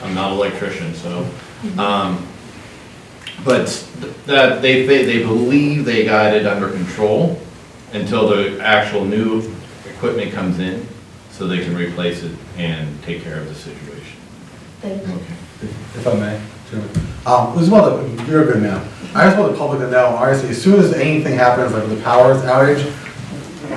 I'm not an electrician, so. But that they believe they got it under control until the actual new equipment comes in, so they can replace it and take care of the situation. Thank you. If I may, Chairman. This is what you're good now. I just want the public to know, honestly, as soon as anything happens, like the power outage,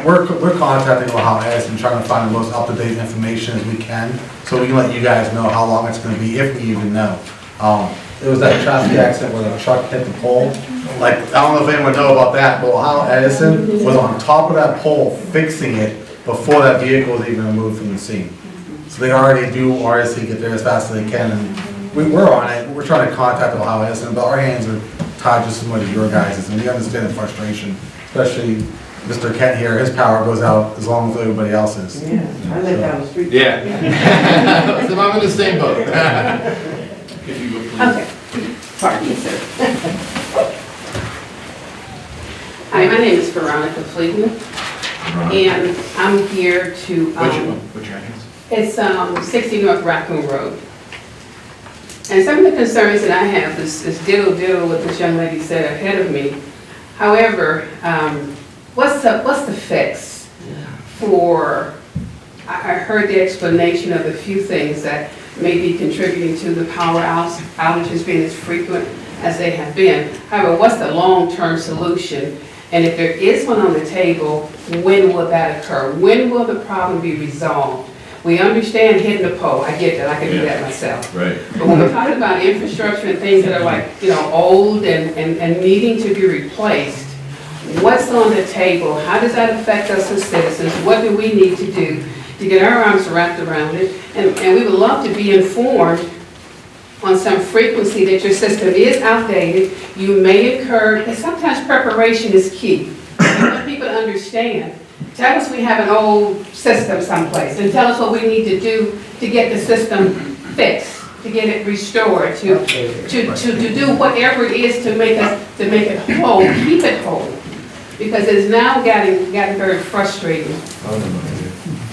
we're contacting Ohio Edison and trying to find the most up-to-date information as we can, so we can let you guys know how long it's going to be, if we even know. It was that traffic accident where the truck hit the pole. Like, I don't know if anyone know about that, but Ohio Edison was on top of that pole fixing it before that vehicle was even moved from the scene. So they already do RSC, get there as fast as they can, and we're on it. We're trying to contact Ohio Edison, but our hands are tied just as much as your guys', and we understand the frustration, especially Mr. Kent here, his power goes out as long as everybody else's. Yeah, I live down the street. Yeah. So I'm in the same boat. If you would please. Okay, pardon me, sir. Hi, my name is Veronica Fleetman, and I'm here to, Which address? it's 60 North Raccoon Road. And some of the concerns that I have is ditto what this young lady said ahead of me. However, what's the fix for, I heard the explanation of a few things that may be contributing to the power outages being as frequent as they have been. However, what's the long-term solution? And if there is one on the table, when will that occur? When will the problem be resolved? We understand hitting the pole, I get that, I can do that myself. Right. But when we're talking about infrastructure and things that are like, old and needing to be replaced, what's on the table? How does that affect us as citizens? What do we need to do to get our arms wrapped around it? And we would love to be informed on some frequency that your system is outdated. You may incur, and sometimes preparation is key. I want people to understand. Tell us we have an old system someplace, and tell us what we need to do to get the system fixed, to get it restored, to do whatever it is to make it whole, keep it whole. Because it's now getting very frustrating.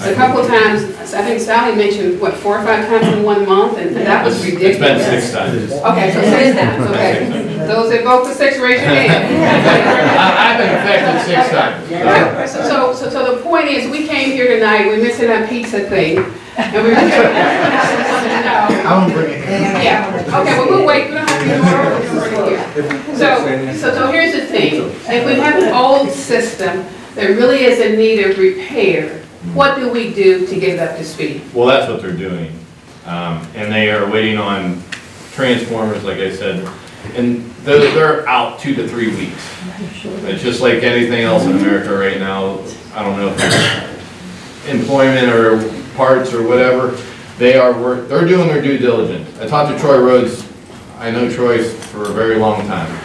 A couple of times, I think Sally mentioned, 4 or 5 times in 1 month, and that was ridiculous. It's been 6 times. Okay, so 6 times, okay. Those that vote for 6, raise your hand. I've been affected 6 times. So the point is, we came here tonight, we're missing our pizza thing, and we're just I won't bring it here. yeah, okay, well, we'll wait, we don't have to do more. So here's the thing, if we have an old system that really is in need of repair, what do we do to get it up to speed? Well, that's what they're doing. And they are waiting on transformers, like I said, and they're out 2 to 3 weeks. It's just like anything else in America right now. I don't know if it's employment or parts or whatever. They're doing their due diligence. I talked to Troy Rhodes. I know Troy for a very long time.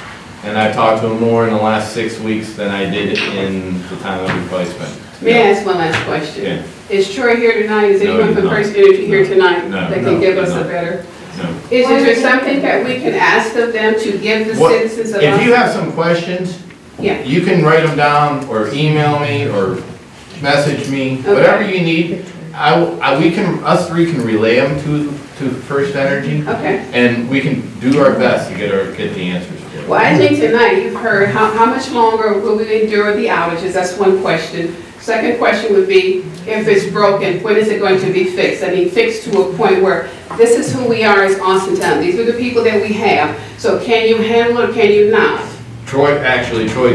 And I've talked to him more in the last 6 weeks than I did in the time that we probably spent. May I ask one last question? Yeah. Is Troy here tonight? Is No, anyone he's from not. First Energy here tonight No, that can give us no. a better? No. Is there something that we can ask of them to give the citizens of If you us? have some questions, Yeah, you can write them down or email me or message me, whatever you need. Us three can relay them to First Energy, okay. and we can do our best to get the answers for you. Well, I think tonight you've heard how much longer will we endure the outages? That's one question. Second question would be, if it's broken, when is it going to be fixed? I mean, fixed to a point where this is who we are as Austintown. These are the people that we have. So can you handle it or can you not? Troy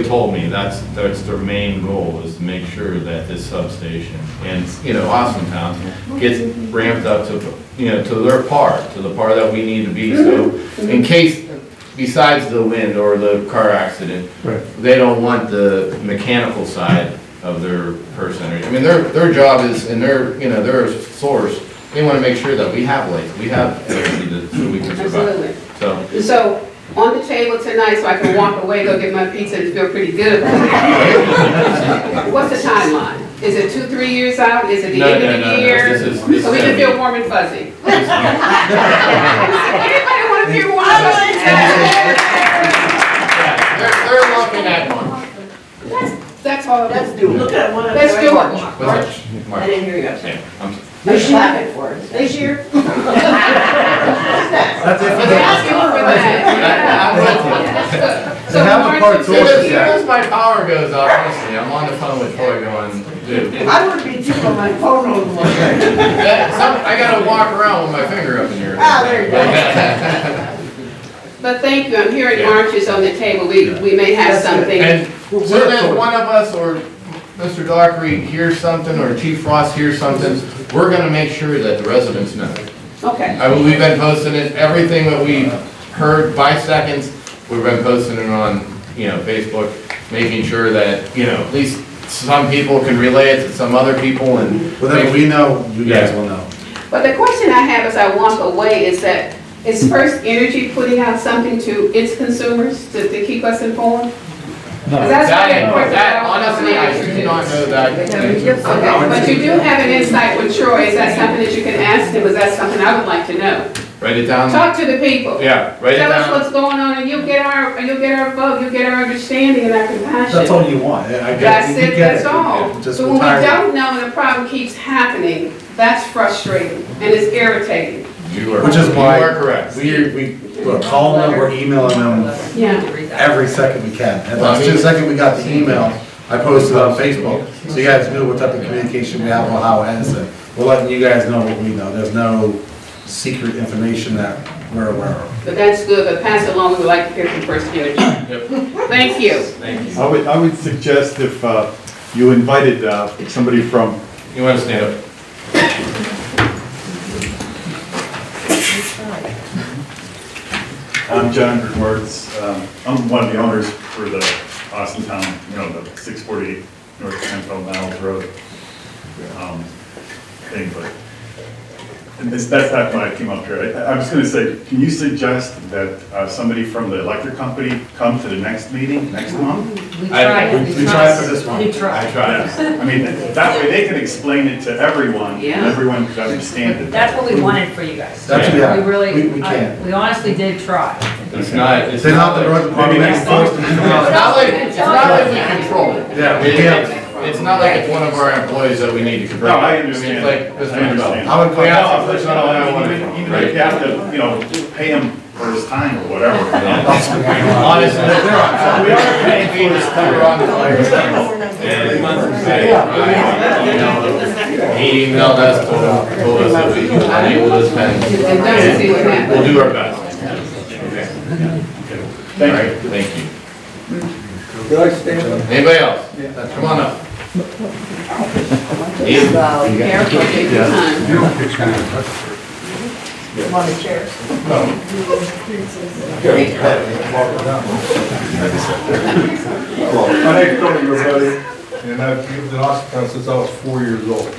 told me that's their main goal, is to make sure that this substation and, Austintown gets ramped up to their part, to the part that we need to be. So in case, besides the wind or the car accident, they don't want the mechanical side of their First Energy. I mean, their job is, and they're a source, they want to make sure that we have lights, we have energy so we can survive. Absolutely. So on the table tonight, so I can walk away, go get my pizza and feel pretty good about it. What's the timeline? Is it 2-3 years out? Is it the end of the year? This So we can feel warm and fuzzy. Anybody want to feel warm and fuzzy? They're looking at one. That's all. Let's do it. Look at one of Let's do it. I didn't hear you. Yeah, They're clapping for us. This year? That's it for Thank you for that. I'm with you. So They have the March part is two. this As soon year. as my power goes out, honestly, I'm on the phone with Troy going, dude. I would be too on my phone all the morning. I gotta walk around with my finger up in the air. Ah, there you go. But thank you, I'm hearing marches on the table, we may have something. And soon as one of us or Mr. Dockery hears something or Chief Frost hears something, we're gonna make sure that the residents know. Okay. We've been posting it, everything that we heard by seconds, we've been posting it on, Facebook, making sure that, at least some people can relay it to some other people and. Whatever we know, you guys will know. But the question I have as I walk away is that, is First Energy putting out something to its consumers to keep us informed? No. That, honestly, I do not know that. Okay, but you do have an insight with Troy, is that something that you can ask him, is that something I would like to know? Write it down. Talk to the people. Yeah, write it Tell us down. what's going on, and you'll get our vote, you'll get our understanding and our compassion. That's all you want. I get That's we it, get that's all. Just But when we tired. don't know and the problem keeps happening, that's frustrating and it's irritating. Which is why You are correct. we're calling them, we're emailing them Yeah. every second we can. And the second we got the email, I posted on Facebook, so you guys knew what type of communication we have on how it ends. And we're letting you guys know what we know. There's no secret information that we're aware of. But that's good, but pass it along, we'd like to hear from First Energy. Thank you. Thank you. I would suggest if you invited somebody from. You want to stand up? I'm John Greenworth. I'm one of the owners for the Austintown, the 648 North 10 Miles Road thing, but that's not why I came up here. I was going to say, can you suggest that somebody from the electric company come to the next meeting next month? We tried. We tried for this one. We tried. I tried. I mean, that way they can explain it to everyone, and Yeah. everyone could understand it. That's what we wanted for you guys. That's- Yeah. We really, we can. we honestly did try. It's not, it's They're not not the like, road department. Maybe next forced to it's come not out. like, it's not like we control it. Yeah, we can't. It's not like it's one of our employees that we need to No, I mean, understand. it's like, I Mr. understand. Mandel. I would call Yeah, out. that's not all I wanted. Even if you have to, pay him for his time or whatever. Honestly, we are paying for his time. We're on the fire. He emailed us, told us that we weren't able to spend. And don't see what happens. We'll do our best. Thank you. Thank you. Could I stand up? Anybody else? Come on up. Ian? Careful, take your time. On the chairs. My name's Tony, everybody, and I've lived in Austintown since I was 4 years old.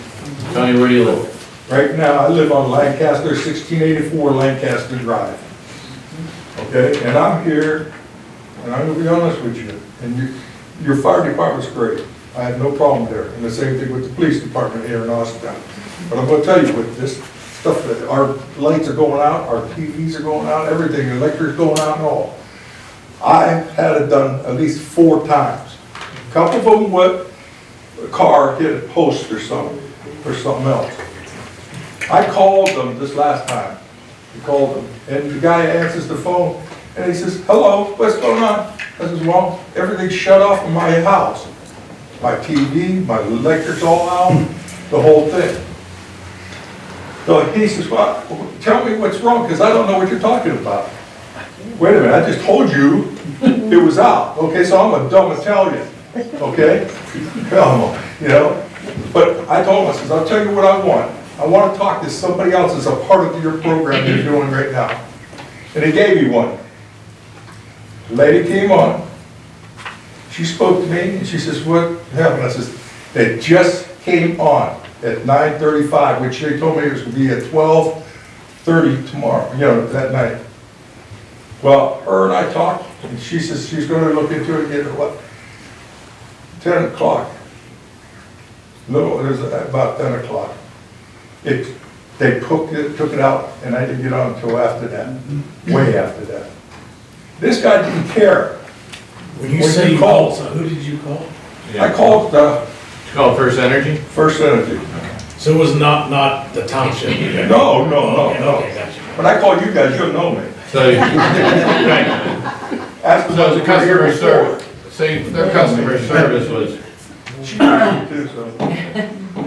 Tony, where do you live? Right now, I live on Lancaster, 1684 Lancaster Drive. Okay, and I'm here, and I'm gonna be honest with you, and your fire department's great. I have no problem there, and the same thing with the police department here in Austintown. But I'm gonna tell you, with this stuff, that our lights are going out, our TVs are going out, everything, electric's going out and all. I've had it done at least 4 times. A couple of them with a car hit a post or something else. I called them this last time. I called them, and the guy answers the phone, and he says, "Hello, what's going on?" I says, "Well, everything's shut off in my house. My TV, my electric's all out, the whole thing." So he says, "Well, tell me what's wrong, because I don't know what you're talking about." Wait a minute, I just told you it was out. Okay, so I'm a dumb Italian, okay? Come on, But I told him, I says, "I'll tell you what I want. I want to talk to somebody else as a part of your program you're doing right now." And he gave me one. The lady came on. She spoke to me, and she says, "What happened?" I says, "They just came on at 9:35, which they told me it was going to be at 12:30 tomorrow, that night." Well, her and I talked, and she says she's going to look into it again at what? 10 o'clock. No, it was about 10 o'clock. They took it out, and I didn't get on until after that, way after that. This guy didn't care. When you say you called, so who did you call? I called Call First Energy? First Energy. So it was not the township? No. Okay, gotcha. When I call you guys, you'll know me. So, Ask them so the if customer you're here service, say their customer service was, before. She knows me too, so.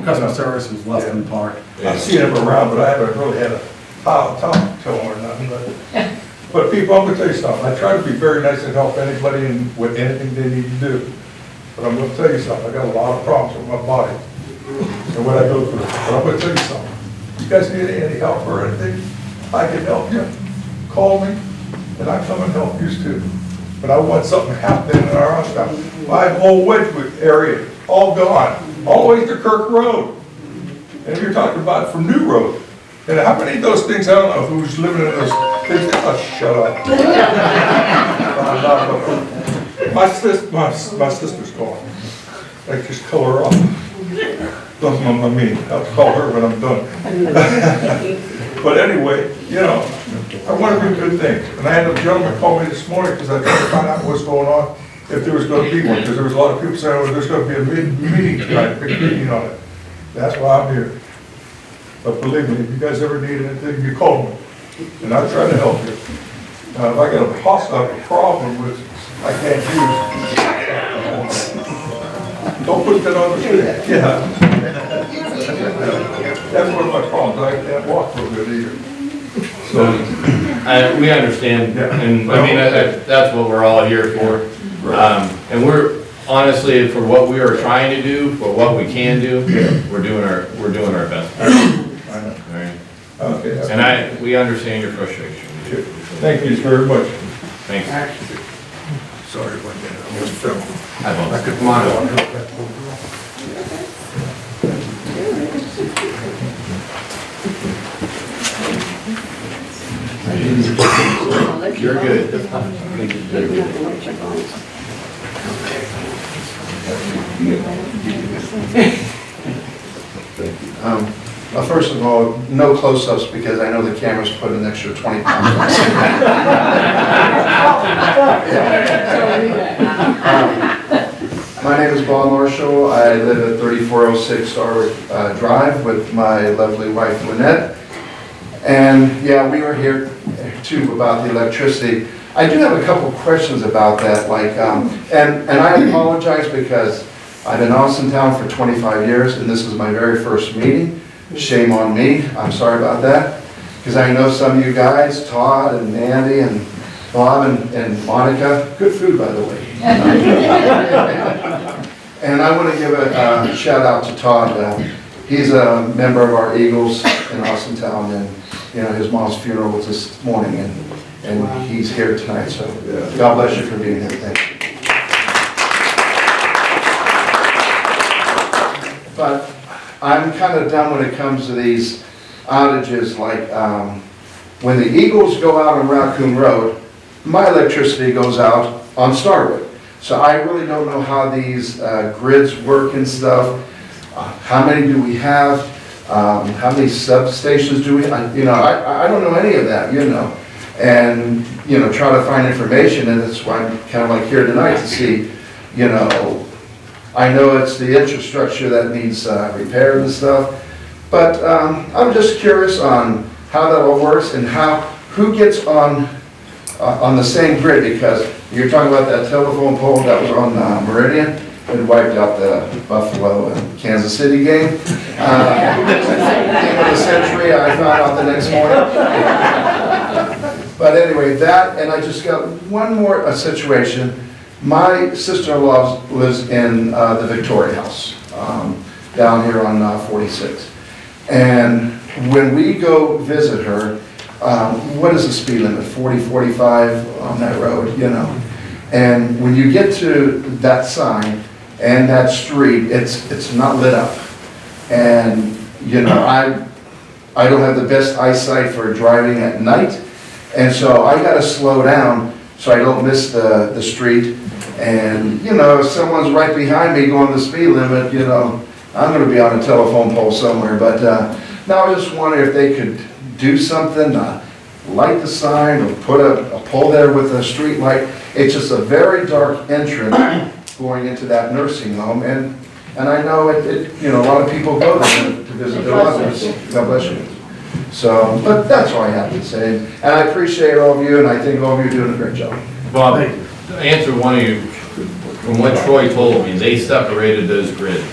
Customer service was less than par. I've seen them around, but I haven't really had a talk to them or nothing. But people, I'm gonna tell you something. I try to be very nice and help anybody with anything they need to do. But I'm gonna tell you something. I got a lot of problems with my body and what I go through. But I'm gonna tell you something. you guys need any help or anything, I can help you. Call me, and I come and help you too. But I want something happening in our stuff. My whole Wedgewood area, all gone, all the way to Kirk Road. And you're talking about from New Road. And how many of those things, I don't know who's living in those things, oh, shut up. My sister's gone. I just call her off. I mean, I'll call her when I'm done. But anyway, you know, I want to do good things. And I had a gentleman call me this morning because I tried to find out what's going on, if there was going to be one, because there was a lot of people saying, well, there's going to be a meeting tonight, a big meeting on it. That's why I'm here. But believe me, if you guys ever need anything, you call me, and I'll try to help you. If I got a problem with, I can't use, don't put that on the street. Yeah. That's one of my problems, I can't walk real good either. So, We understand, and I mean, that's what we're all here for. And we're, honestly, for what we are trying to do, for what we can do, we're doing our best. Alright. Okay. And we understand your frustration. Thank you very much. Thanks. Sorry about that. I was filming. I could want You're good. First of all, no close-ups because I know the camera's put an extra 20 pounds on. My name is Bob Marshall. I live at 3406 Starwood Drive with my lovely wife Lynette. And yeah, we were here too about the electricity. I do have a couple questions about that, like, and I apologize because I've been in Austintown for 25 years and this is my very first meeting. Shame on me, I'm sorry about that. Because I know some of you guys, Todd and Andy and Bob and Monica, good food by the way. And I want to give a shout out to Todd. He's a member of our Eagles in Austintown, and you know his mom's funeral was this morning, and he's here tonight. So God bless you for being here. Thank you. But I'm kind of done when it comes to these outages. Like when the Eagles go out on Raccoon Road, my electricity goes out on Starwood. So I really don't know how these grids work and stuff. How many do we have? How many substations do we? I don't know any of that. And try to find information, and that's why I'm kind of like here tonight to see. I know it's the infrastructure that needs repair and stuff, but I'm just curious on how that all works and who gets on the same grid, because you're talking about that telephone pole that was on Meridian. It wiped out the Buffalo and Kansas City game. Game of the century, I found out the next morning. But anyway, that, and I just got one more situation. My sister-in-law lives in the Victoria House down here on 46. And when we go visit her, what is the speed limit? 40, 45 on that road, And when you get to that sign and that street, it's not lit up. And, I don't have the best eyesight for driving at night. And so I got to slow down so I don't miss the street. And, if someone's right behind me going the speed limit, I'm going to be on a telephone pole somewhere. But now I just wonder if they could do something, light the sign or put a pole there with a street light. It's just a very dark entrance going into that nursing home. And I know a lot of people go there to visit their loved ones. God bless you. So, but that's all I have to say. And I appreciate all of you, and I think all of you are doing a great job. Bob, to answer one of you, from what Troy told me, they separated those grids.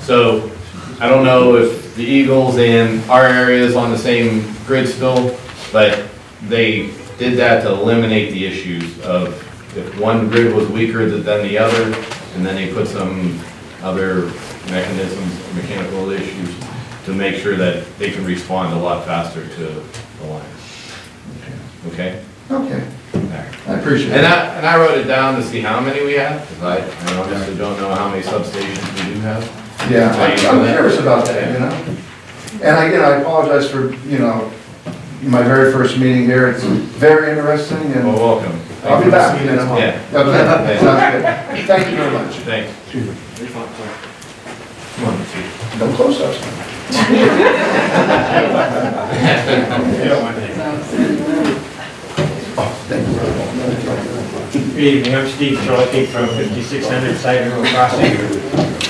So I don't know if the Eagles and our area is on the same grid still, but they did that to eliminate the issues of if one grid was weaker than the other, and then they put some other mechanisms, mechanical issues to make sure that they can respond a lot faster to the line. Okay? Okay, Alright. I appreciate And it. I wrote it down to see how many we have, because I honestly don't know how many substations we do have. Yeah, I'm curious about that, you know? And I apologize for, my very first meeting here. It's very interesting Well, and welcome. I'll be back. You know? Yeah. Okay, sounds good. Thank you very much. Thanks. No close-ups. Good evening, I'm Steve Charlie from 5600 Cider Road Crossing.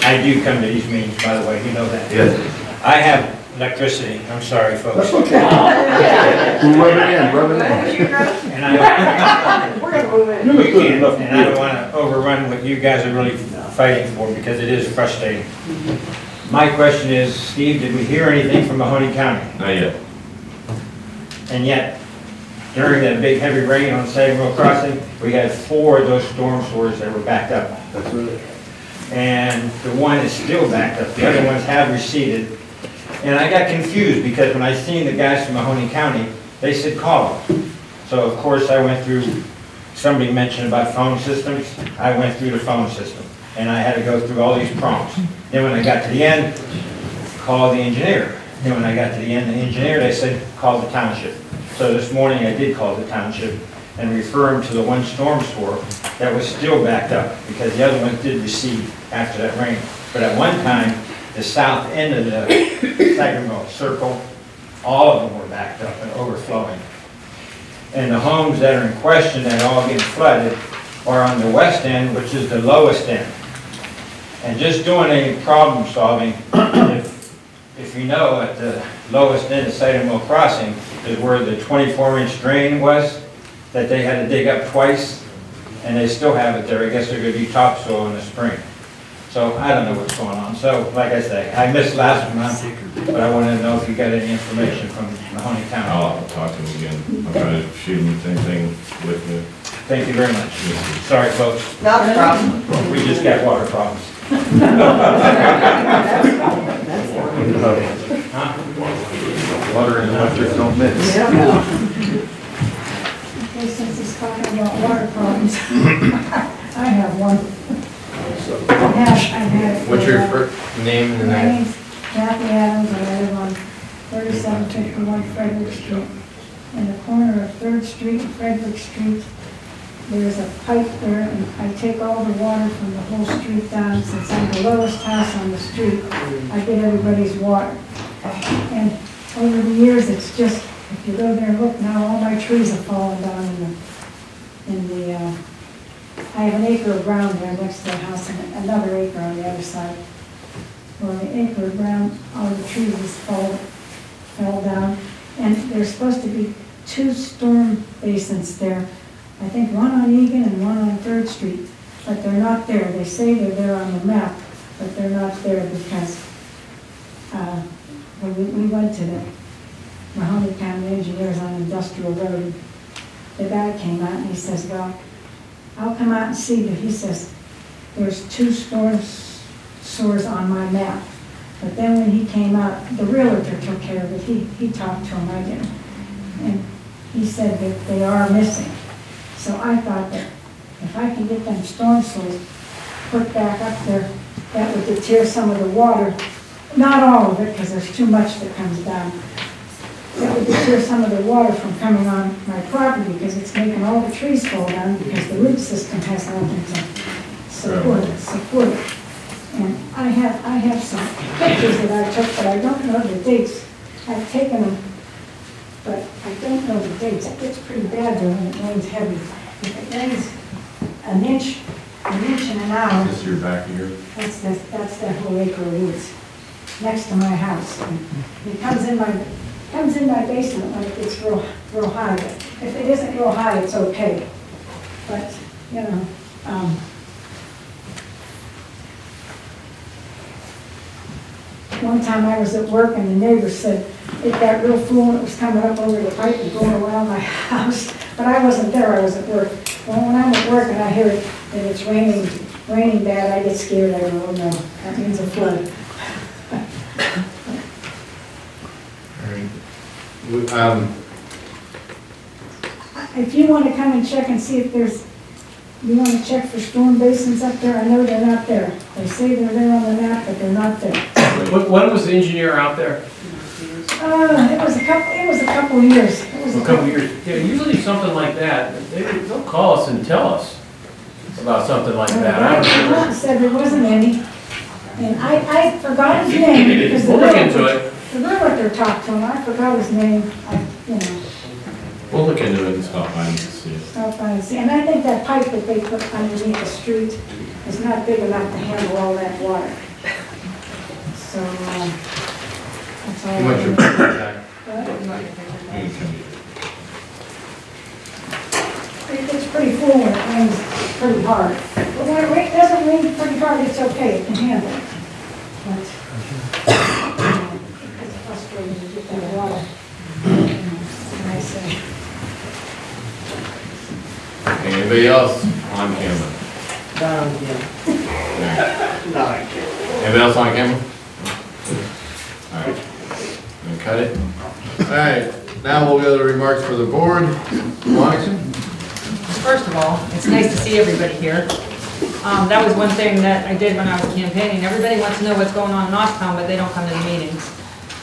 I do come to these meetings, by the way, you know that. Yes. I have electricity, I'm sorry, folks. That's okay. Rub it in. And I, we can't, and I don't want to overrun what you guys are really fighting for, because it is frustrating. My question is, Steve, did we hear anything from Mahoney County? Not yet. And yet, during that big heavy rain on Cider Road Crossing, we had 4 of those storm sewers that were backed up. That's right. And the one is still backed up, the other ones have receded. And I got confused because when I seen the guys from Mahoney County, they said call them. So of course I went through, somebody mentioned about phone systems, I went through the phone system. And I had to go through all these prompts. Then when I got to the end, call the engineer. Then when I got to the end, the engineer, they said call the township. So this morning I did call the township and refer them to the one storm sewer that was still backed up because the other ones did recede after that rain. But at one time, the south end of the Cider Mill Circle, all of them were backed up and overflowing. And the homes that are in question that are all getting flooded are on the west end, which is the lowest end. And just doing any problem solving, if you know, at the lowest end of Cider Mill Crossing is where the 24-inch drain was that they had to dig up twice, and they still have it there. I guess they're going to do topsoil in the spring. So I don't know what's going on. So like I say, I missed last month, but I wanted to know if you got any information from Mahoney County. I'll talk to him again. I'll try to shoot him the same thing with you. Thank you very much. Sorry, folks. Not a problem. We just got water problems. Water and electric don't mix. Okay, since it's talking about water problems, I have one. I've had it. What's your for, first name and My name? name's Kathy Adams, and I live on 3751 Frederick Street. In the corner of 3rd Street and Frederick Street, there's a pipe there, and I take all the water from the whole street down. Since I'm the lowest house on the street, I get everybody's water. And over the years, it's just, if you go there and look now, all my trees have fallen down in the I have an acre of ground there next to the house and another acre on the other side. Well, the acre of ground, all the trees just fell down. And there's supposed to be 2 storm basins there. I think one on Egan and one on 3rd Street, but they're not there. They say they're there on the map, but they're not there because when we went to the Mahoney County engineers on Industrial Road. The guy came out and he says, well, I'll come out and see, but he says, there's 2 storm sewers on my map. But then when he came out, the realtor took care of it. He talked to him, I didn't. And he said that they are missing. So I thought that if I can get them storm sewers put back up there, that would deter some of the water. Not all of it, because there's too much that comes down. That would deter some of the water from coming on my property, because it's making all the trees fall down, because the root system has nothing to support it. And I have some pictures that I took, but I don't know the dates. I've taken them, but I don't know the dates. It gets pretty bad there when it rains heavy. If it rains an inch and an hour. This is your back of your... That's that whole acre of woods next to my house. And it comes in my basement when it gets real high. If it isn't real high, it's okay. But, you know, one time I was at work and the neighbor said it got real full and it was coming up over the pipe and going around my house. But I wasn't there, I was at work. Well, when I'm at work and I hear it and it's raining bad, I get scared. I go, oh no, that means a flood. If you want to come and check and see if you want to check for storm basins up there, I know they're not there. They say they're there on the map, but they're not there. When was the engineer out there? It was a couple of years. It was A couple of years. Yeah, usually something like that, they'll call us and tell us about something like that. I don't know. Said there wasn't any. And I forgot his name because We'll look into it. the realtor talked to him. I forgot his name. We'll look into it and stop by and see it. Stop by and see. And I think that pipe that they put underneath the street is not big enough to handle all that water. So, that's all. You want your picture back? It's pretty full when it rains pretty hard. But when it doesn't rain pretty hard, it's okay, it can handle it. But it's frustrating to get that water. What I say. Anybody else on camera? Down again. Anybody else on camera? All right. Gonna cut it? All right, now we'll go to remarks for the board. Monica? First of all, it's nice to see everybody here. That was one thing that I did when I was campaigning. Everybody wants to know what's going on in Austintown, but they don't come to the meetings.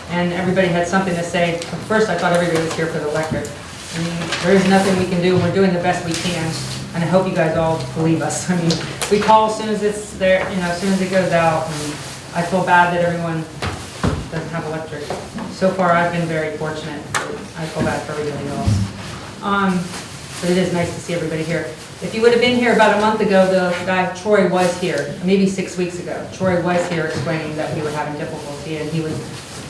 And everybody had something to say. At first, I thought everybody was here for the electric. I mean, there is nothing we can do, and we're doing the best we can. And I hope you guys all believe us. I mean, we call as soon as it's there, as soon as it goes out. And I feel bad that everyone doesn't have electric. So far, I've been very fortunate. I feel bad for everybody else. But it is nice to see everybody here. If you would have been here about a month ago, the guy, Troy, was here, maybe 6 weeks ago. Troy was here explaining that we were having difficulty, and he would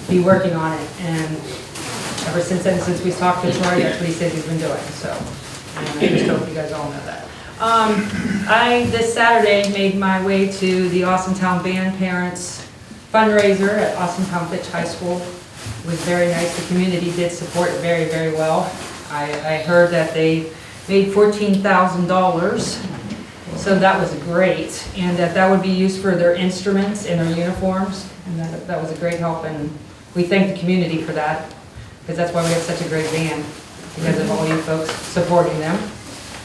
be working on it. And ever since then, since we talked to Troy, that's what he said he's been doing. So I just hope you guys all know that. I, this Saturday, made my way to the Austintown Band Parents fundraiser at Austintown High School. It was very nice. The community did support it very, very well. I heard that they made $14,000, so that was great, and that would be used for their instruments and their uniforms, and that was a great help, and we thank the community for that, because that's why we have such a great band, because of all you folks supporting them.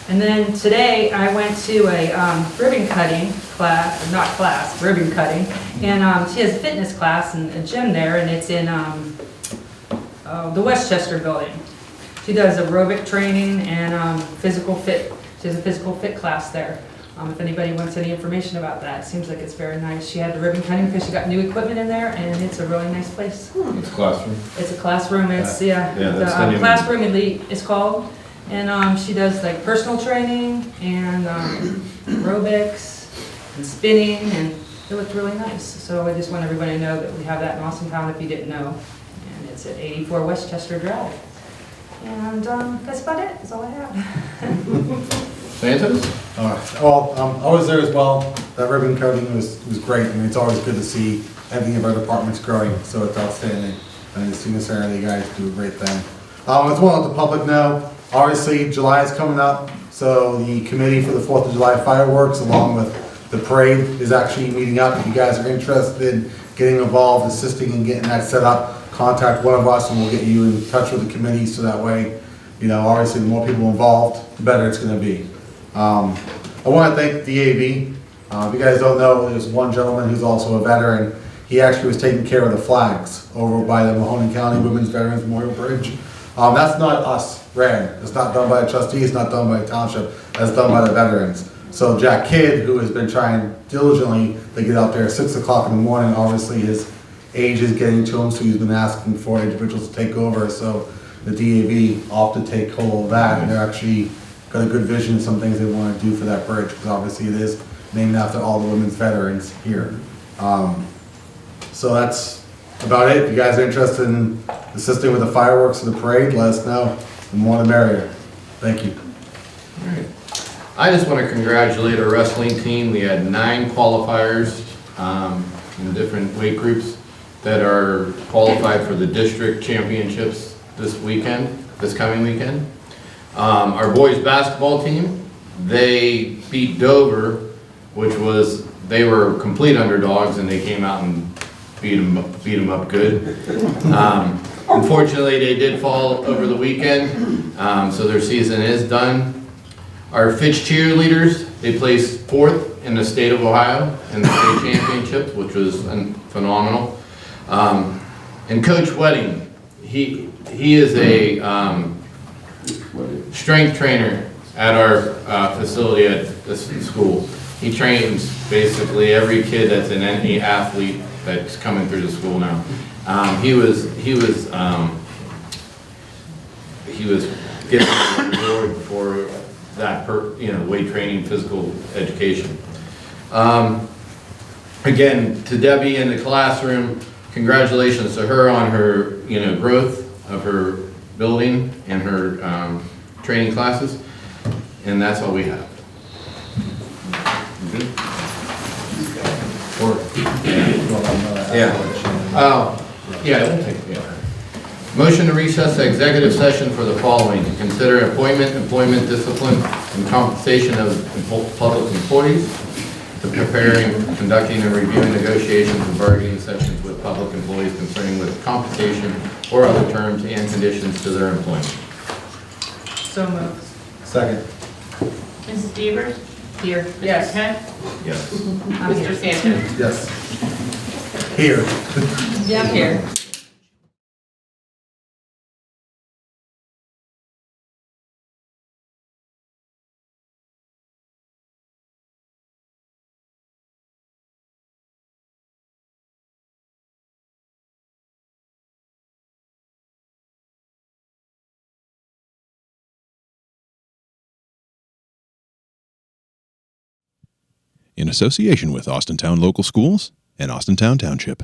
And then today, I went to a ribbon cutting class, ribbon cutting, and she has a fitness class and a gym there, and it's in the Westchester building. She does aerobic training and physical fit. She has a physical fit class there. If anybody wants any information about that, it seems like it's very nice. She had the ribbon cutting because she got new equipment in there, and it's a really nice place. It's a classroom. It's a classroom. It's that's the Classroom Elite it's called, and she does like personal training and aerobics and spinning, and it looked really nice. So I just want everybody to know that we have that in Austintown if you didn't know, and it's at 84 Westchester Drive. And that's about it. That's all I have. Santos? Well, I was there as well. That ribbon cutting was great. I mean, it's always good to see everything of our departments growing, so it's outstanding. And as soon as you guys do a great thing. As well as the public know, obviously July is coming up, so the committee for the 4th of July fireworks, along with the parade, is actually meeting up. If you guys are interested in getting involved, assisting and getting that set up, contact one of us and we'll get you in touch with the committee, so that way, obviously the more people involved, the better it's going to be. I want to thank DAV. If you guys don't know, there's one gentleman who's also a veteran. He actually was taking care of the flags over by the Mahoning County Women's Veterans Memorial Bridge. That's not us, RAN. It's not done by the trustees, it's not done by the township. That's done by the veterans. So Jack Kidd, who has been trying diligently to get out there at 6 o'clock in the morning, obviously his age is getting to him, so he's been asking for individuals to take over. So the DAV opted to take hold of that, and they're actually got a good vision of some things they want to do for that bridge, because obviously it is named after all the women's veterans here. So that's about it. If you guys are interested in assisting with the fireworks of the parade, let us know. The more the merrier. Thank you. All right. I just want to congratulate our wrestling team. We had 9 qualifiers in different weight groups that are qualified for the district championships this coming weekend. Our boys basketball team, they beat Dover, they were complete underdogs, and they came out and beat them up good. Unfortunately, they did fall over the weekend, so their season is done. Our Fitch cheerleaders, they placed 4th in the state of Ohio in the state championships, which was phenomenal. And Coach Wedding, he is a strength trainer at our facility at this school. He trains basically every kid that's an any athlete that's coming through the school now. He was given a reward for that weight training, physical education. Again, to Debbie in the classroom, congratulations to her on her growth of her building and her training classes. And that's all we have. Good? Yeah. Yeah, it won't take, yeah. Motion to recess the executive session for the following: to consider appointment, employment, discipline, and compensation of public employees, to preparing, conducting, and reviewing negotiations and bargaining sessions with public employees concerning with compensation or other terms and conditions to their employment. So moved. Second. Mrs. Devers? Here. Yes. Kent? Yes. Mr. Stanton? Yes. Here. Yeah, I'm here. In association with Austintown Local Schools and Austintown Township.